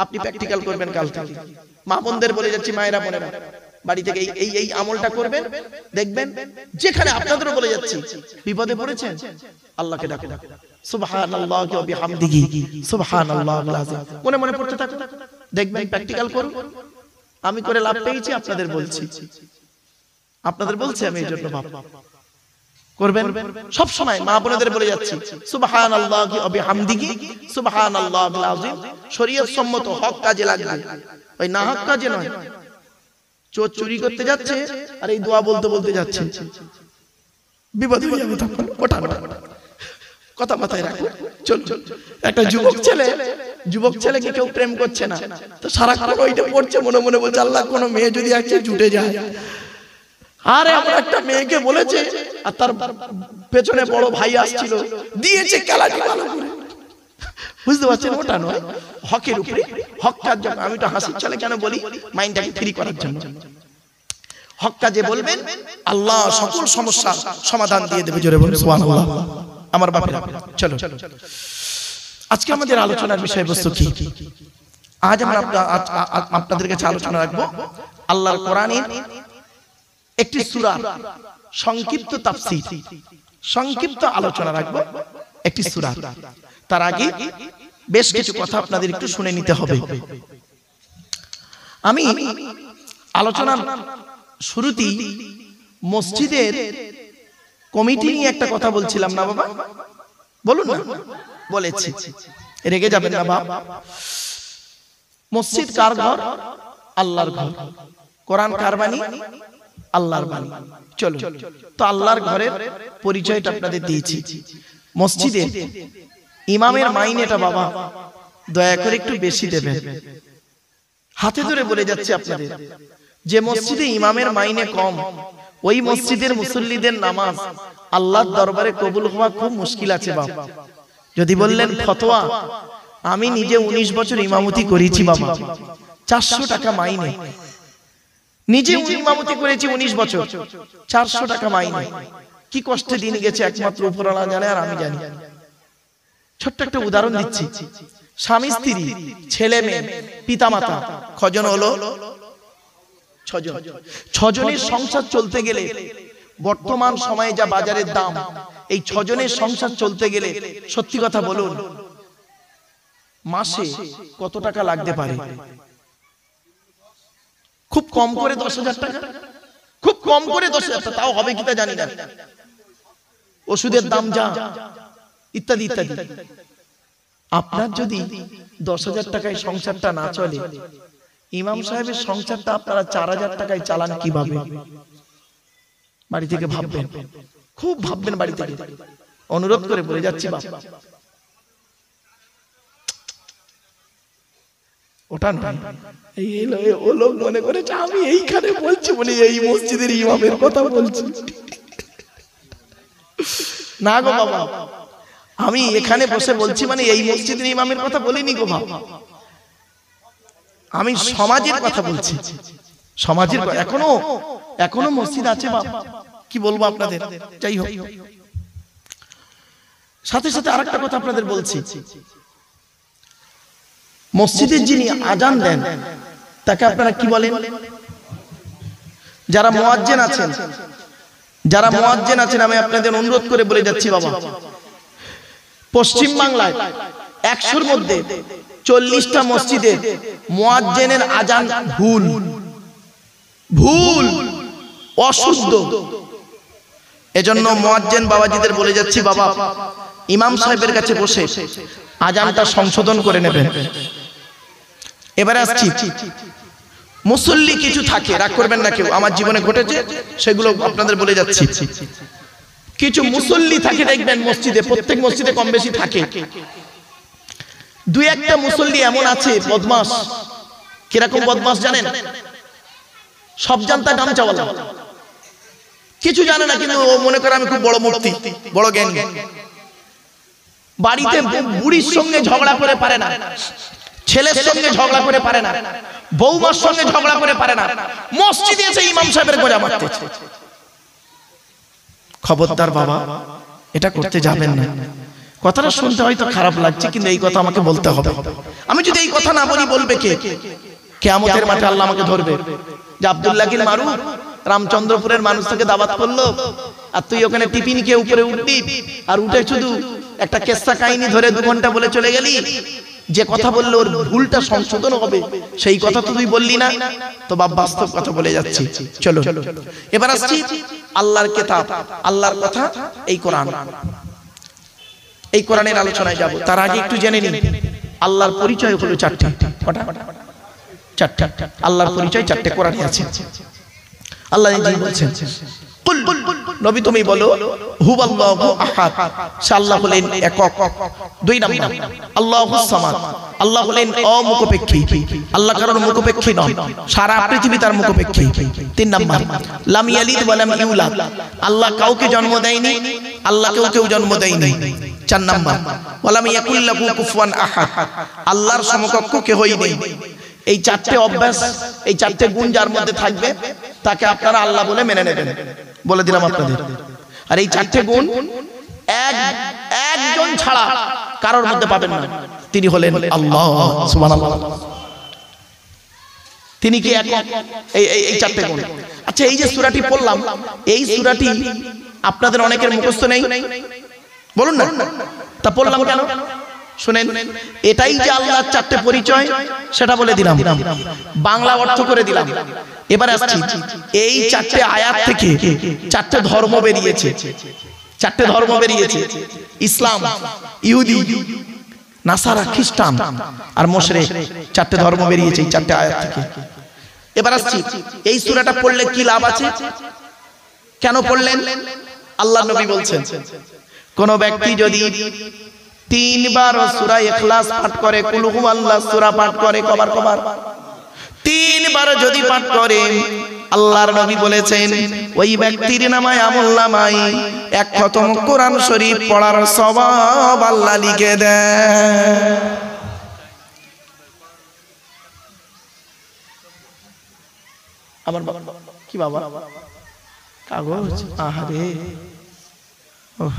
আপনি প্র্যাকটিক্যাল করবেন কাল থেকে। মা বোনদের বলে যাচ্ছি, মায়েরা বোনেরা বাড়ি থেকে এই আমলটা করবেন, দেখবেন যেখানে আপনাদেরও বলে যাচ্ছি বিপদে পড়েছেন আল্লাহকে ডাকুন, সুবহানাল্লাহি ওয়া বিহামদিহি সুবহানাল্লাহিল আযীম, মনে মনে পড়তে থাকুন, দেখবেন প্র্যাকটিক্যাল করুন। আমি করে লাভ পেয়েছি, আপনাদের বলছি, আমি এই জন্য বাবা করবেন সব সময়। মা বোনেদের বলে যাচ্ছি সুবহানাল্লাহি ওয়া বিহামদিহি সুবহানাল্লাহিল আযীম, শরীয়ত সম্মত হক কাজে লাগবে, ওই না হক কাজে নয়। চোর চুরি করতে যাচ্ছে আর এই দোয়া বলতে বলতে যাচ্ছে, বিপদ হয়ে যাবে তখন। ওটা কথা মাথায় রাখো। চল একটা যুবক ছেলেকে কেউ প্রেম করছে না, তো সারাক্ষণ ওইটা পড়ছে, মনে মনে বলছে আল্লাহ কোন মেয়ে যদি আছে জুটে যায়। আর এমন একটা মেয়েকে বলেছে, আর তার পেছনে বড় ভাই আসছিল, দিয়েছে কেলাটি ভালো করে। বুঝতে পারছেন? ওটা নয়, হকের উপরে হক কাজ। আমি তো হাসির চলে কেন বলি, মাইন্ডটাকে ফ্রি করার জন্য। হক কাজে বলবেন, আল্লাহ সকল সমস্যার সমাধান দিয়ে দেবে। জোরে বলুন সুবহানাল্লাহ। আমার বাপেরা, চলো আজকে আমাদের আলোচনার বিষয়বস্তু কি? আজ আমরা আপনাদের কাছে আলোচনা রাখবো আল্লাহর কোরআনের একটি সূরা সংক্ষিপ্ত তাফসীর, সংক্ষিপ্ত আলোচনা রাখবো একটি সূরা। তার আগে বেশ কিছু কথা আপনাদের একটু শুনে নিতে হবে। আমি আলোচনার শুরুতেই মসজিদের কমিটি নিয়ে একটা কথা বলছিলাম না বাবা? বলুন না, বলেছি, রেগে যাবেন না বাবা। মসজিদ কার ঘর? আল্লাহর ঘর। কোরআন কার বাণী? আল্লাহর বাণী। চলো তো আল্লাহর ঘরের পরিচয়টা আপনাদের দিয়েছি। মসজিদে ইমামের মাইনেটা বাবা দয়া করে একটু বেশি দেবেন। হাতে ধরে বলে যাচ্ছে আপনাদের, যে মসজিদে ইমামের মাইনে কম, ওই মসজিদের মুসল্লিদের নামাজ আল্লাহর দরবারে কবুল হওয়া খুব মুশকিল আছে বাবা। যদি বললেন ফতোয়া, আমি নিজে 19 বছর ইমামতি করেছি বাবা, 400 টাকা মাইনে, নিজে ইমামতি করেছি 19 বছর, 400 টাকা মাইনে। কি কষ্টে দিন গেছে একমাত্র উপরওয়ালা জানে, আর আমি জানি। ছোট্ট একটা উদাহরণ দিচ্ছি। স্বামী স্ত্রী, ছেলে মেয়ে, পিতামাতা কজন হলো? 6 জন। 6 জনের সংসার চলতে গেলে বর্তমান সময়ে যা বাজারের দাম, এই 6 জনের সংসার চলতে গেলে সত্যি কথা বলুন মাসে কত টাকা লাগতে পারে? খুব কম করে 10,000 টাকা, খুব কম করে 10,000 টাকা, তাও হবে কিনা জানি না। ওষুধের দাম যা, ইত্যাদি ইত্যাদি। আপনার যদি 10,000 টাকায় সংসারটা না চলে, ইমাম সাহেবের সংসারটা আপনারা 4,000 টাকায় চালান কিভাবে? বাড়ি থেকে ভাববেন, খুব ভাববেন বাড়ি থেকে। অনুরোধ করে বলে যাচ্ছি বাবা, ওটা নয়। ও লোক মনে করেছে আমি এইখানে বলছি বলে এই মসজিদের ইমামের কথা বলছি। না গো বাবা, আমি এখানে বসে বলছি মানে এই মসজিদের ইমামের কথা বলিনি গো বাবা, আমি সমাজের কথা বলছি। সমাজের এখনো মসজিদ আছে বাবা, কি বলবো আপনাদের। যাই হোক, সাথে সাথে আরেকটা কথা আপনাদের বলছি। মসজিদের যিনি আজান দেন তাকে আপনারা কি বলেন? যারা মুয়াজ্জিন আছেন, আমি আপনাদের অনুরোধ করে বলে যাচ্ছি বাবা, পশ্চিম বাংলায় 100-র মধ্যে 40টা মসজিদে মুয়াজ্জিনের আজান ভুল, অশুদ্ধ। এজন্য মুয়াজ্জিন বাবাজিদের বলে যাচ্ছি বাবা, ইমাম সাহেবের কাছে বসে আজানটা সংশোধন করে নেবেন। এবারে আসছি, মুসল্লি কিছু থাকে, রাগ করবেন না কেউ, আমার জীবনে ঘটেছে সেগুলো আপনাদের বলে যাচ্ছি। কিছু মুসল্লি থাকে দেখবেন মসজিদে, প্রত্যেক মসজিদে কম বেশি থাকে। 2-1টা মুসল্লি এমন আছে বদমাস। কিরকম বদমাস জানেন? সব জানতা গামচাওয়ালা, কিছু জানে না, কিন্তু ও মনে করে আমি খুব বড় মুফতি, বড় জ্ঞান। বাড়িতে বুড়ির সঙ্গে ঝগড়া করে পারে না, ছেলের সঙ্গে ঝগড়া করে পারে না, বৌমার সঙ্গে ঝগড়া করে পারে না, মসজিদে এসে ইমাম সাহেবের গোজা মারতেছে। খবরদার বাবা, এটা করতে যাবেন না। কথাটা শুনতে হয়তো খারাপ লাগছে, কিন্তু এই কথা আমাকে বলতে হবে। আমি যদি এই কথা না বলি বলবে কে? কিয়ামতের মাঠে আল্লাহ আমাকে ধরবে যে আব্দুল্লাহ কিল মারুফ রামচন্দ্রপুরের মানুষ থেকে দাওয়াত করলো, আর তুই ওখানে টিফিন খেয়ে উপরে উঠবি, আর উঠে শুধু একটা কেসা কাহিনী ধরে 2 ঘন্টা বলে চলে গেলি। যে কথা বললে ওর ভুলটা সংশোধন হবে সেই কথা তো তুই বললি না। তো বাপ বাস্তব কথা বলে যাচ্ছি। চলো এবার আসছি আল্লাহর কিতাব, আল্লাহর কথা, এই কোরআন। এই কোরআনের আলোচনায় যাব। তার আগে একটু জেনে নিন আল্লাহর পরিচয় হলো 4টা। কটা? 4টা। আল্লাহর পরিচয় 4টে কোরআনে আছে। আল্লাহ নিজেই বলছেন, কুল নবী তুমি বলো, হুয়াল্লাহু আহাদ, সে আল্লাহ হলেন একক। 2 নাম্বার আল্লাহুস সামাদ, আল্লাহ হলেন অমুখপেক্ষী, আল্লাহ কারোর মুখপেক্ষী নন, সারা পৃথিবী তার মুখপেক্ষী। 3 নাম্বার লাম ইয়ালিদ ওয়া লাম ইউলাদ, আল্লাহ কাউকে জন্ম দেয়নি, আল্লাহ কেউ জন্ম দেয়নি। 4 নাম্বার ওয়ালাম ইয়াকুল লাহু কুফুয়ান আহাদ, আল্লাহর সমকক্ষ কেউই নেই। এই 4টে অভ্যাস, এই 4টে গুণ যার মধ্যে থাকবে তাকে আপনারা আল্লাহ বলে মেনে নেবেন, বলে দিলাম আপনাদের। আর এই 4টে গুণ একজন ছাড়া কারোর মধ্যে পাবেন না, তিনি হলেন আল্লাহ। সুবহানাল্লাহ। তিনি কি এক? এই 4টে গুণ। আচ্ছা, এই যে সূরাটি পড়লাম, এই সূরাটি আপনাদের অনেকের মুখস্থ নেই, বলুন না, তা পড়লাম কেন শুনেন। এটাই যে আল্লাহর 4টে পরিচয় সেটা বলে দিলাম, বাংলা অর্থ করে দিলাম। এবার আসছি এই 4টে আয়াত থেকে 4টে ধর্ম বেরিয়েছে। 4টে ধর্ম বেরিয়েছে, ইসলাম, ইহুদি, নাসারা, খ্রিস্টান আর মুশরিক। 4টে ধর্ম বেরিয়েছে এই 4টে আয়াত থেকে। এবার আসছি এই সূরাটা পড়লে কি লাভ আছে, কেন পড়লেন? আল্লাহর নবী বলছেন, কোন ব্যক্তি যদি 3 বার সূরা ইখলাস পাঠ করে, কুল হুয়াল্লাহ সূরা পাঠ করে, কবার 3 বার যদি পাঠ করে, আল্লাহর নবী বলেছেন ওই ব্যক্তির নামায়, আমলনামায় 1 খতম কোরআন শরীফ পড়ার সওয়াব আল্লাহ লিখে দেয়। আমার বাবা কি বাবা কাগজ, আহারে ওহ,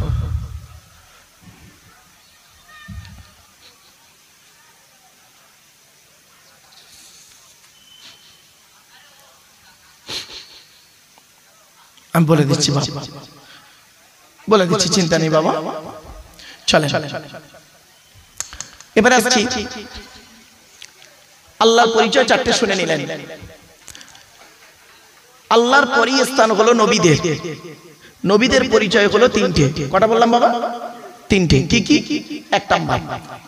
আমি বলে দিচ্ছি বাবা, বলে দিচ্ছি, চিন্তা নেই বাবা। চলে এবারে আসছি আল্লাহর পরিচয় 4টে শুনে নিলেন। আল্লাহর পরই স্থান হলো নবীদের। নবীদের পরিচয় হলো 3টে। কটা বললাম বাবা? 3টে। কি কি? 1 নাম্বার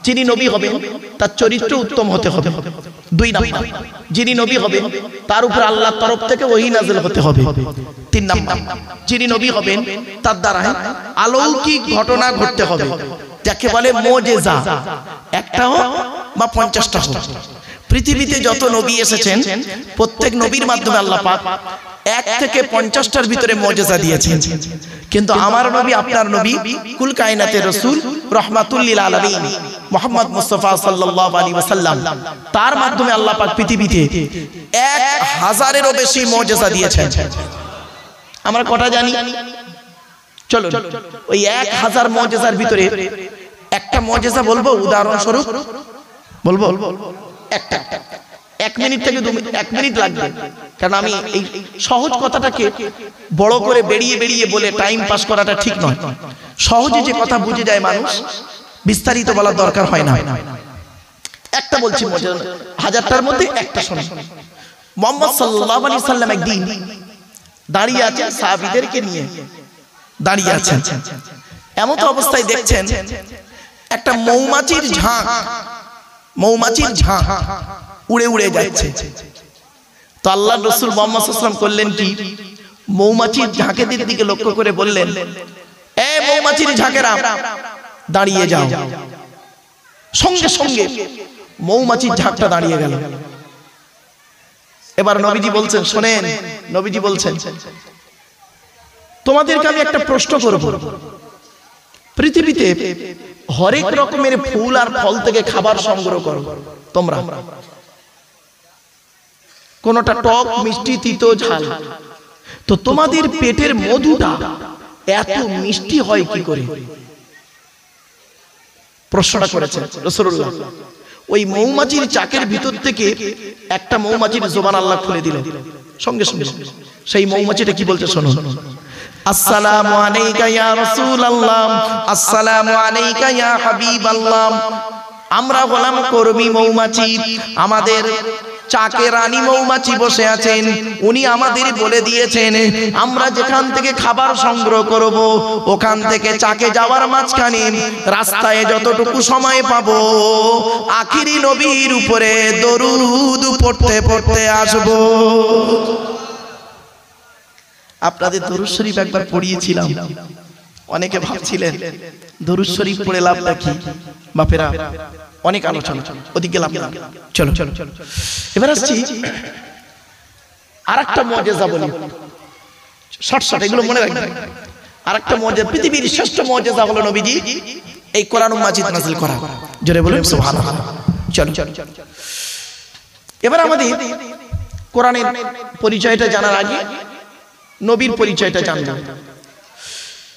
যিনি নবী হবেন তার চরিত্র উত্তম হতে হবে। 2 নাম্বার যিনি নবী হবেন তার উপর আল্লাহর তরফ থেকে ওহী নাযিল হতে হবে। 3 নাম্বার যিনি নবী হবেন তার দ্বারা অলৌকিক ঘটনা ঘটতে হবে, যাকে বলে মুজিজা, একটা হোক বা 50টা হোক। পৃথিবীতে যত নবী এসেছেন প্রত্যেক নবীর মাধ্যমে আল্লাহ পাক 1 থেকে 50টার ভিতরে মুজিজা দিয়েছেন, কিন্তু আমার নবী, আপনার নবী, কুল কায়নাতের রাসূল, রাহমাতুল লিল আলামিন মুহাম্মদ মুস্তাফা সাল্লাল্লাহু আলাইহি ওয়াসাল্লাম, তার মাধ্যমে আল্লাহ পাক পৃথিবীতে 1000-এরও বেশি মুজিজা দিয়েছেন। আমরা কটা জানি? চলো ওই 1000 মুজিজার ভিতরে একটা মুজিজা বলবো, উদাহরণস্বরূপ বলবো একটা। 1 মিনিট থেকে 1 মিনিট লাগবে, কারণ আমি এই সহজ কথাটাকে বড় করে বেরিয়ে বলে টাইম পাস করাটা ঠিক নয়। সহজে যে কথা বুঝে যায় মানুষ, বিস্তারিত বলার দরকার হয় না। একটা বলছি, 1000টার মধ্যে একটা শোনো। মুহাম্মদ সাল্লাল্লাহু আলাইহি সাল্লাম একদিন দাঁড়িয়ে আছেন, সাহাবীদেরকে নিয়ে দাঁড়িয়ে আছেন। এমন তো অবস্থায় দেখছেন একটা মৌমাছির ঝাঁক উড়ে উড়ে যাচ্ছে। তো আল্লাহর রাসূল মুহাম্মদ সাল্লাল্লাহু আলাইহি ওয়াসাল্লাম করলেন কি, মৌমাছির ঝাঁকেদের দিকে লক্ষ্য করে বললেন, এই মৌমাছির ঝাঁকেরা দাঁড়িয়ে যাও। সঙ্গে সঙ্গে মৌমাছির ঝাঁকটা দাঁড়িয়ে গেল। এবার নবীজি বলছেন, শোনেন, নবীজি বলছেন, তোমাদেরকে আমি একটা প্রশ্ন করব। পৃথিবীতে হরেক রকমের ফুল আর ফল থেকে খাবার সংগ্রহ করো তোমরা, কোনটা টক, মিষ্টি, তিতো, ঝাল। তো তোমাদের পেটের মধুটা এত মিষ্টি হয় কি করে? প্রশ্নটা করেছেন রাসূলুল্লাহ। ওই মৌমাছির চাকের ভিতর থেকে একটা মৌমাছির জবান আল্লাহ খুলে দিল, সঙ্গে সঙ্গে সেই মৌমাছিটা কি বলছে শোনো, আসসালামু আলাইকা ইয়া রাসূলুল্লাহ, আসসালামু আলাইকা ইয়া হাবিবাল্লাহ। আমরা গোলাম কর্মী মৌমাছি, আমাদের চাকে রানী মৌমাছি বসে আছেন, উনি আমাদের বলে দিয়েছেন আমরা যেখান থেকে খাবার সংগ্রহ করব ওখান থেকে চাকে যাওয়ার মাঝখানে রাস্তায় যতটুকু সময় পাবো আখিরি নবীর উপরে দরুদ পড়তে পড়তে আসবো। আপনাদের দরুদ শরীফ একবার পড়িয়েছিলাম, অনেকে ভাবছিলেন দরুদ শরীফ পড়ে লাভটা কি। বাপেরা অনেক আলোচনা, ওদিকে লাভ না, চলো চলো চলো। এবার আসছি আরেকটা মুজিজা বলি, শর্ট শর্ট এগুলো মনে রাখবেন। আরেকটা মুজিজা, পৃথিবীর শ্রেষ্ঠ মুজিজা হলো নবীজি এই কোরআন মাজিদ নাযিল করা। জোরে বলুন সুবহানাল্লাহ। চলো চলো। এবার আমাদের কোরআনের পরিচয়টা জানার আগে নবীর পরিচয়টা জানব।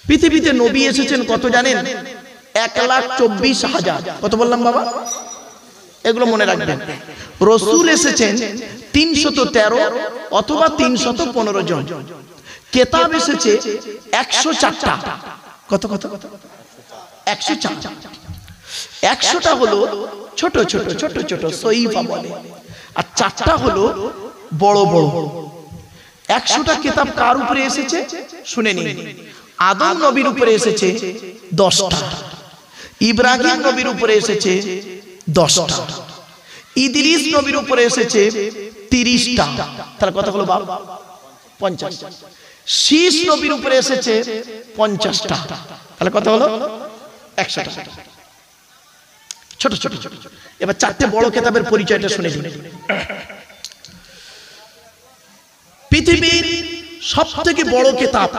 পৃথিবীতে নবী এসেছেন কত জানেন? 1,24,000। কত বললাম বাবা? এগুলো মনে রাখবেন। রাসূল এসেছেন 313 অথবা 315 জন। কিতাব এসেছে 104টা। কত কত? 104। 100টা হলো ছোট ছোট ছোট ছোট সহিফা বলে, আর 4টা হলো বড় বড়। 100টা কিতাব কার উপরে এসেছে শুনে নিন। আদম নবীর উপরে এসেছে 10টা, ইব্রাহিম নবীর উপরে এসেছে 10টা, ইদ্রিস নবীর উপরে এসেছে 30টা। তাহলে কত হলো বাবা? 50। শীষ নবীর উপরে এসেছে 50টা। তাহলে কত হলো? 100টা। ছোট ছোট ছোট। এবার 4টে বড় কিতাবের পরিচয়টা শুনে নিন। পৃথিবীর সবথেকে বড় কিতাব,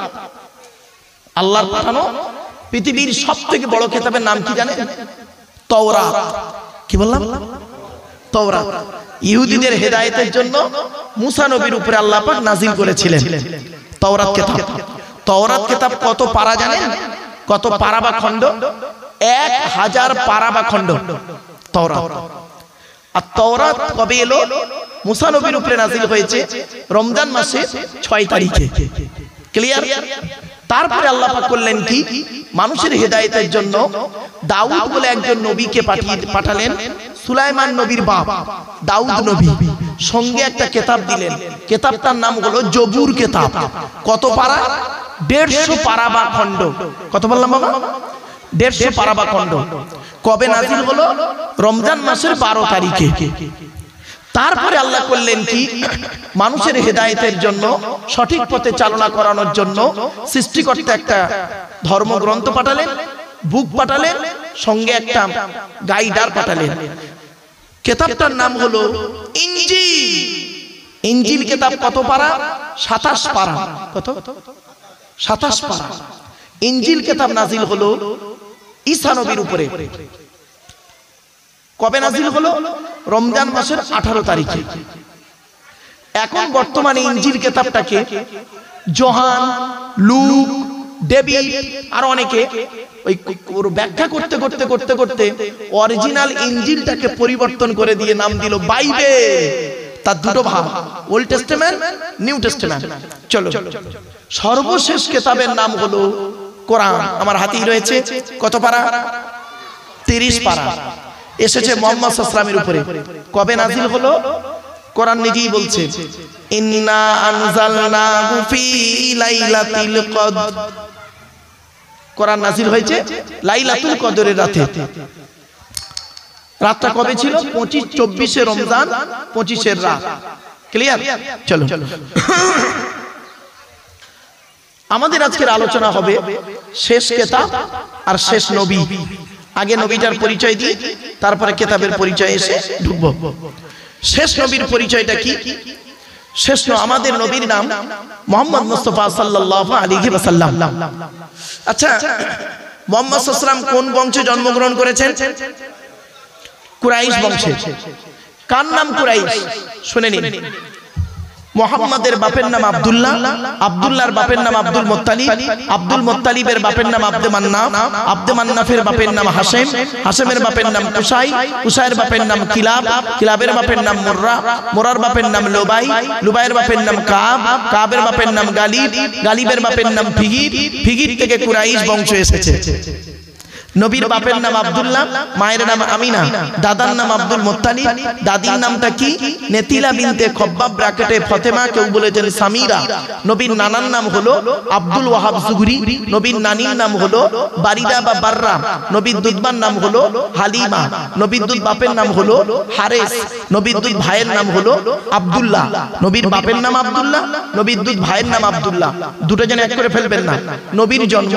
আল্লাহর পাঠানো পৃথিবীর সবথেকে বড় কিতাবের নাম কি জানেন? তাওরাত। কি বললাম? তাওরাত। ইহুদিদের হেদায়েতের জন্য মুসা নবীর উপরে আল্লাহ পাক নাযিল করেছিলেন তাওরাত কিতাব। তাওরাত কিতাব কত পারা জানেন? কত পারা বা খণ্ড? 1000 পারা বা খণ্ড তাওরাত। আর তাওরাত কবে এলো? মুসা নবীর উপরে নাযিল হয়েছে রমজান মাসে 6 তারিখে। ক্লিয়ার? তারপরে আল্লাহ পাক করলেন কি, মানুষের হেদায়েতের জন্য দাউদ বলে একজন নবীকে পাঠালেন। সুলাইমান নবীর বাপ দাউদ নবী সঙ্গে একটা কিতাব দিলেন, কিতাবটার নাম হলো জবুর কিতাব। কত পারা? 150 পারা বা খণ্ড। কত বললাম বাবা? 150 পারা বা খণ্ড। কবে নাযিল হলো? রমজান মাসের 12 তারিখে। তারপরে আল্লাহ করলেন কি, মানুষের হেদায়েতের জন্য, সঠিক পথে চালনা করানোর জন্য সৃষ্টিকর্তা একটা ধর্মগ্রন্থ পাঠালেন, বুক পাঠালেন, সঙ্গে একটা গাইডার পাঠালেন। কিতাবটার নাম হলো ইনজিল। ইনজিল কিতাব কত পারা? 27 পারা। কত? 27 পারা। ইনজিল কিতাব নাযিল হলো ঈসা নবীর উপরে। কবে নাযিল হলো? রমজান মাসের 18 তারিখে। এখন বর্তমানে ইনজিল কিতাবটাকে যোহান, লুক, ডেভিড আর অনেকে ওই ব্যাখ্যা করতে করতে করতে করতে অরিজিনাল ইনজিলটাকে পরিবর্তন করে দিয়ে নাম দিল বাইবেল। তার দুটো ভাগ, ওল্ড টেস্টামেন্ট, নিউ টেস্টামেন্ট। চলো, সর্বশেষ কিতাবের নাম হলো কোরআন। আমার হাতেই রয়েছে। কত পারা? 30 পারা। এসেছে মুহাম্মদ সাল্লাল্লাহু আলাইহি ওয়াসাল্লামের উপরে। কবে নাযিল হলো? কোরআন নিজেই বলছে ইন্না আনজালনাহু ফি লাইলাতিল কদর। কোরআন নাযিল হয়েছে লাইলাতুল কদরের রাতে। রাতটা কবে ছিল? 25-24 রমজান, 25 রাত। ক্লিয়ার? চলো, আমাদের আজকের আলোচনা হবে শেষ কিতাব আর শেষ নবী। আগে নবীটার পরিচয় দিই, তারপরে কিতাবের পরিচয় এসে ঢুকবো। শেষ নবীর পরিচয়টা কি? শেষ আমাদের নবীর নাম মুহাম্মদ মুস্তাফা সাল্লাল্লাহু আলাইহি ওয়াসাল্লাম। আচ্ছা, মুহাম্মদ সাল্লাল্লাহু আলাইহি ওয়াসাল্লাম কোন বংশে জন্মগ্রহণ করেছেন? কুরাইশ বংশে। কার নাম কুরাইশ? শুনে নিন। মুহাম্মাদের বাপের নাম আব্দুল্লাহ, আব্দুল্লাহর বাপের নাম আব্দুল মুত্তালিব, আব্দুল মুত্তালিবের বাপের নাম আব্দে মান্নাফ, আব্দে মান্নাফের বাপের নাম হাশেম, হাশেমের বাপের নাম কুসাই, কুসাইয়ের বাপের নাম কিলাব, কিলাবের বাপের নাম মুররা, মুরার বাপের নাম লুবাই, লুবাইয়ের বাপের নাম কাব, কাবের বাপের নাম গালিব, গালিবের বাপের নাম ফিগির, ফিগির থেকে কুরাইশ বংশ এসেছে। নবীর বাপের নাম আব্দুল্লাহ, মায়ের নাম আমিনা, দাদার নাম আব্দুল মুত্তালিব, দাদির নামটা কি? নেতিলা বিনতে খব্বাব ব্র্যাকেটে ফাতেমা, কেউ বলেছেন সামিরা। নবীর নানার নাম হলো আব্দুল ওয়াহাব জুহরি, নবীর নানির নাম হলো বারিদা বা বাররা, নবীর দুধবার নাম হলো হালিমা, নবীর দুধ বাপের নাম হলো হারেস, নবীর দুধ ভাইয়ের নাম হলো আব্দুল্লাহ। নবীর বাপের নাম আব্দুল্লাহ, নবীর দুধ ভাইয়ের নাম আব্দুল্লাহ, দুটো যেন এক করে ফেলবেন না। নবীর জন্ম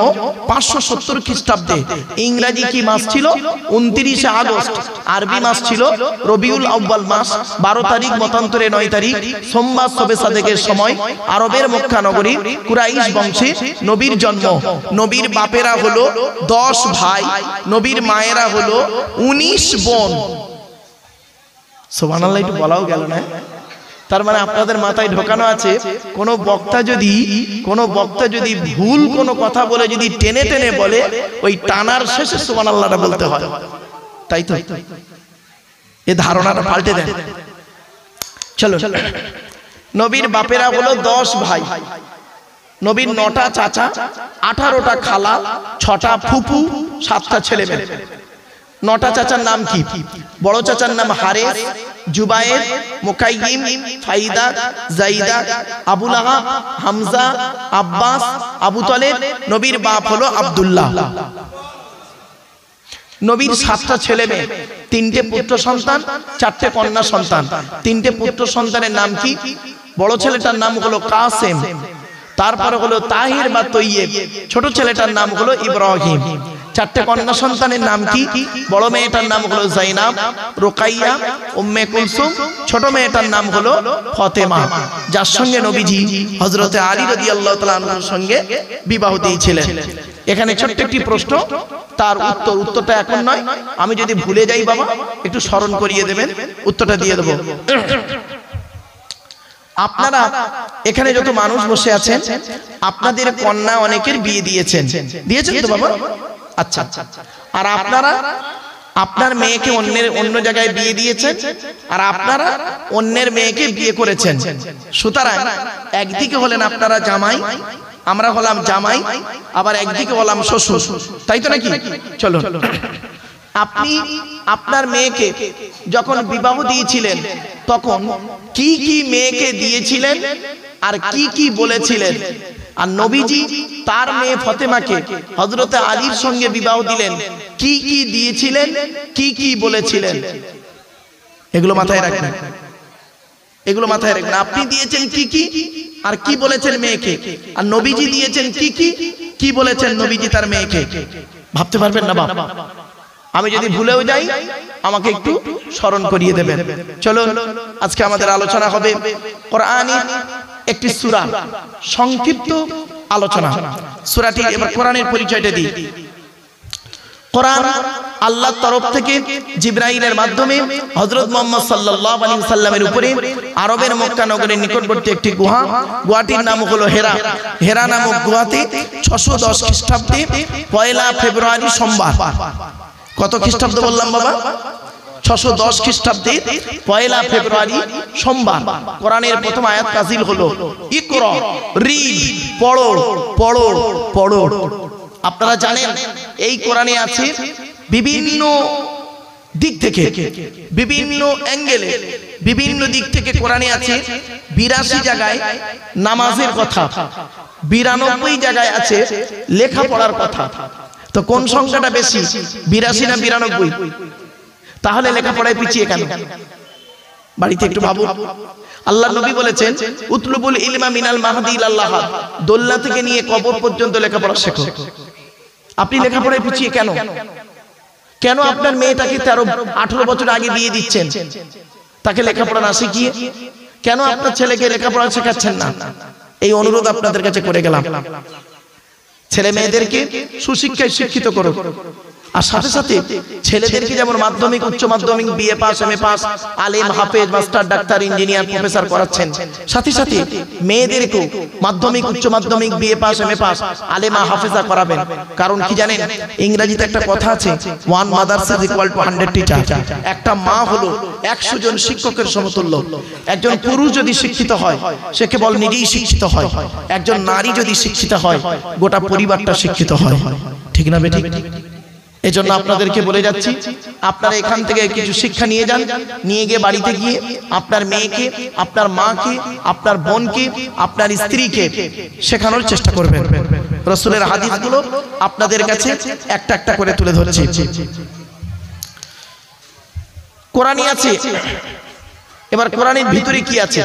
570 খ্রিস্টাব্দে। ইংরেজি কি মাস ছিল? 29 আগস্ট। আরবি মাস ছিল রবিউল আউয়াল মাস। 12 তারিখ মতান্তরে 9 তারিখ সোমবার শবে সাদেকের সময় আরবের মক্কা নগরী কুরাইশ বংশে নবীর জন্ম। নবীর বাপেরা হলো 10 ভাই, নবীর মায়েরা হলো 19 বোন। সুবহানাল্লাহ, একটু বলাও গেল না। তার মানে আপনাদের মাথায় ঢোকানো আছে কোন বক্তা যদি ভুল কোনো কথা বলে যদি টেনে টেনে বলে, ওই টানার শেষে সুবহানাল্লাহটা বলতে হয়, তাই তো? এই ধারণাটা পাল্টে দেন। চলো, নবীর বাপেরা হলো 10 ভাই, নবীর 9টা চাচা, 18টা খালা, 6টা ফুফু, 7টা ছেলে মেয়ে। 9টা চাচার নাম কি? বড় চাচার নাম হারেস, জুবায়ের, মুকাইয়িম, ফাইদা, জাইদা, আবু লাহাব, হামজা, আব্বাস, আবু তালেব। নবীর বাপ হলো আব্দুল্লাহ। নবীর 7টা ছেলে মেয়ে, 3টে পুত্র সন্তান, 4টে কন্যা সন্তান। 3টে পুত্র সন্তানের নাম কি? বড় ছেলেটার নাম হলো কাসেম, তারপরে হলো তাহির বা তৈয়ব, ছোট ছেলেটার নাম হলো ইব্রাহিম। 4টে কন্যা সন্তানের নাম কি? বড় মেয়েটার নাম হলো জাইনাব, রুকাইয়া, উম্মে কুলসুম, ছোট মেয়েটার নাম হলো ফাতেমা, যার সঙ্গে নবীজি হযরতে আলী রাদিয়াল্লাহু তাআলা আনহুর সঙ্গে বিবাহ দিয়েছিলেন। এখানে ছোট্ট একটি প্রশ্ন, তার উত্তরটা এখন নয়, আমি যদি ভুলে যাই বাবা একটু স্মরণ করিয়ে দেবেন, উত্তরটা দিয়ে দেব। আপনারা এখানে যত মানুষ বসে আছেন, আপনাদের কন্যা অনেকের বিয়ে দিয়েছেন তো বাবা? আচ্ছা, আর আপনারা আপনার মেয়েকে অন্য জায়গায় বিয়ে দিয়েছেন, আর আপনারা অন্যের মেয়েকে বিয়ে করেছেন। সুতরাং একদিকে হলেন আপনারা জামাই, আমরা হলাম জামাই, আবার একদিকে হলাম শ্বশুর, তাই তো নাকি? চলো, আপনি আপনার মেয়েকে যখন বিবাহ দিয়েছিলেন তখন কি কি মেয়েকে দিয়েছিলেন আর কি কি বলেছিলেন? আর নবীজি তার মেয়ে ফাতেমাকে হযরতে আলীর সঙ্গে বিবাহ দিলেন, কি কি দিয়েছিলেন, কি কি বলেছিলেন? এগুলো মাথায় রাখবেন, এগুলো মাথায় রাখবেন। আপনি দিয়েছেন কি কি আর কি বলেছেন মেয়েকে, আর নবীজি দিয়েছেন কি কি, কি বলেছেন নবীজি তার মেয়েকে। ভাবতে পারবেন না বাবা? আমি যদি ভুলেও যাই আমাকে একটু স্মরণ করিয়ে দেবেন। চলো, আজকে আমাদের আলোচনা হবে কোরআনের একটি সূরা, সংক্ষিপ্ত আলোচনা। সূরাটি, এবার কোরআনের পরিচয়টা দিই। কোরআন আল্লাহর তরফ থেকে জিবরাইলের মাধ্যমে হযরত মুহাম্মদ সাল্লাল্লাহু আলাইহি সাল্লামের উপরে আরবের মক্কা নগরের নিকটবর্তী একটি গুহাটির নাম হলো হেরা। হেরা নামক গুহাতে 610 খ্রিস্টাব্দে 1 ফেব্রুয়ারি সোমবার, কত খ্রিস্টাব্দ বললাম বাবা? 610 খ্রিস্টাব্দে 1 ফেব্রুয়ারি সোমবার কোরআনের প্রথম আয়াত নাযিল হলো। ইকরা, রিড, পড়ো পড়ো পড়ো। আপনারা জানেন এই কোরআনে আছে বিভিন্ন দিক থেকে, বিভিন্ন অ্যাঙ্গেলে, বিভিন্ন দিক থেকে কোরআনে আছে 82 জায়গায় নামাজের কথা, 92 জায়গায় আছে লেখাপড়ার কথা। তো কোন সংখ্যাটা বেশি, 82 না 92? তাহলে লেখাপড়ায় পিছিয়ে কেন? বাড়িতে একটু ভাবুন। আল্লাহ নবী বলেছেন উতলুবুল ইলমা মিনাল মাহদি ইলাল লাহাদ, দোলনা থেকে নিয়ে কবর পর্যন্ত লেখাপড়া শেখো। আপনি লেখাপড়ায় পিছিয়ে কেন? কেন আপনার মেয়েটাকে 18 বছর আগে বিয়ে দিচ্ছেন, তাকে লেখাপড়া না শিখিয়ে? কেন আপনার ছেলেকে লেখাপড়া শেখাচ্ছেন না? এই অনুরোধ আপনাদের কাছে করে গেলাম। ছেলে মেয়েদেরকে সুশিক্ষায় শিক্ষিত করো। আর সাথে সাথে ছেলেদেরকে যেমন মাধ্যমিক উচ্চ মাধ্যমিক বিএ পাস এমএ পাস আলেম হাফেজ মাস্টার ডাক্তার ইঞ্জিনিয়ার প্রফেসর করাচ্ছেন, সাথে সাথে মেয়েদেরকেও মাধ্যমিক উচ্চ মাধ্যমিক বিএ পাস এমএ পাস আলেমা হাফেজা করাবেন। কারণ কি জানেন, ইংরেজিতে একটা কথা আছে, one mother's is equal to 100 teacher. একটা মা হলো 100 জন শিক্ষকের সমতুল্য। একজন পুরুষ যদি শিক্ষিত হয় সে কেবল নিজেই শিক্ষিত হয়, একজন নারী যদি শিক্ষিত হয় গোটা পরিবারটা শিক্ষিত হয়। ঠিক না বেঠিক? এজন্য আপনাদেরকে বলে যাচ্ছি, আপনারা এখান থেকে কিছু শিক্ষা নিয়ে যান, নিয়ে গিয়ে বাড়িতে গিয়ে আপনার মেয়েকে, আপনার মাকে, আপনার বোনকে, আপনার স্ত্রীকে শেখানোর চেষ্টা করবেন। রাসূলের হাদিসগুলো আপনাদের কাছে একটা একটা করে তুলে ধরছি। কোরআনে আছে, এবার কোরআনের ভিতরে কি আছে?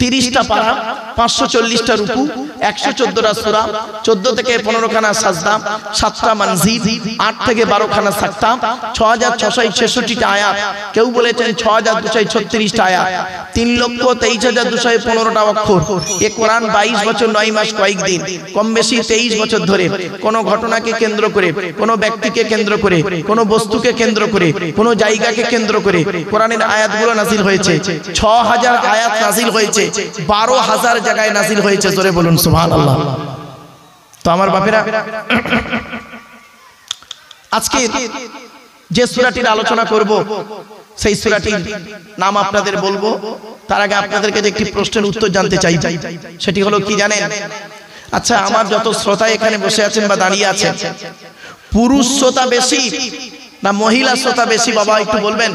30টা পারা, 540টা রুকু, 114টা সূরা, 14 থেকে 15 খানা সাজদা, 7টা মানজিল, 8 থেকে 12 খানা সাকতা, 6666টা আয়াত, কেউ বলেছেন 6236টা আয়াত, 3,23,215টা অক্ষর। এই কোরআন 22 বছর 9 মাস কয়েকদিন, কম বেশি 23 বছর ধরে কোনো ঘটনাকে কেন্দ্র করে, কোনো ব্যক্তিকে কেন্দ্র করে, কোনো বস্তুকে কেন্দ্র করে, কোনো জায়গাকে কেন্দ্র করে কোরআনের আয়াতগুলো নাযিল হয়েছে। 6000 আয়াত নাযিল হয়েছে, 12,000 জায়গায় নাযিল হয়েছে। জোরে বলুন সুবহানাল্লাহ। তো আমার বাপেরা, আজকে যে সূরাটির আলোচনা করব সেই সূরাটির নাম আপনাদের বলবো। তার আগে আপনাদের কাছে একটি প্রশ্নের উত্তর জানতে চাই, সেটি হলো কি জানেন? আচ্ছা, আমার যত শ্রোতা এখানে বসে আছেন বা দাঁড়িয়ে আছেন, পুরুষ শ্রোতা বেশি না মহিলা শ্রোতা বেশি? বাবা একটু বলবেন,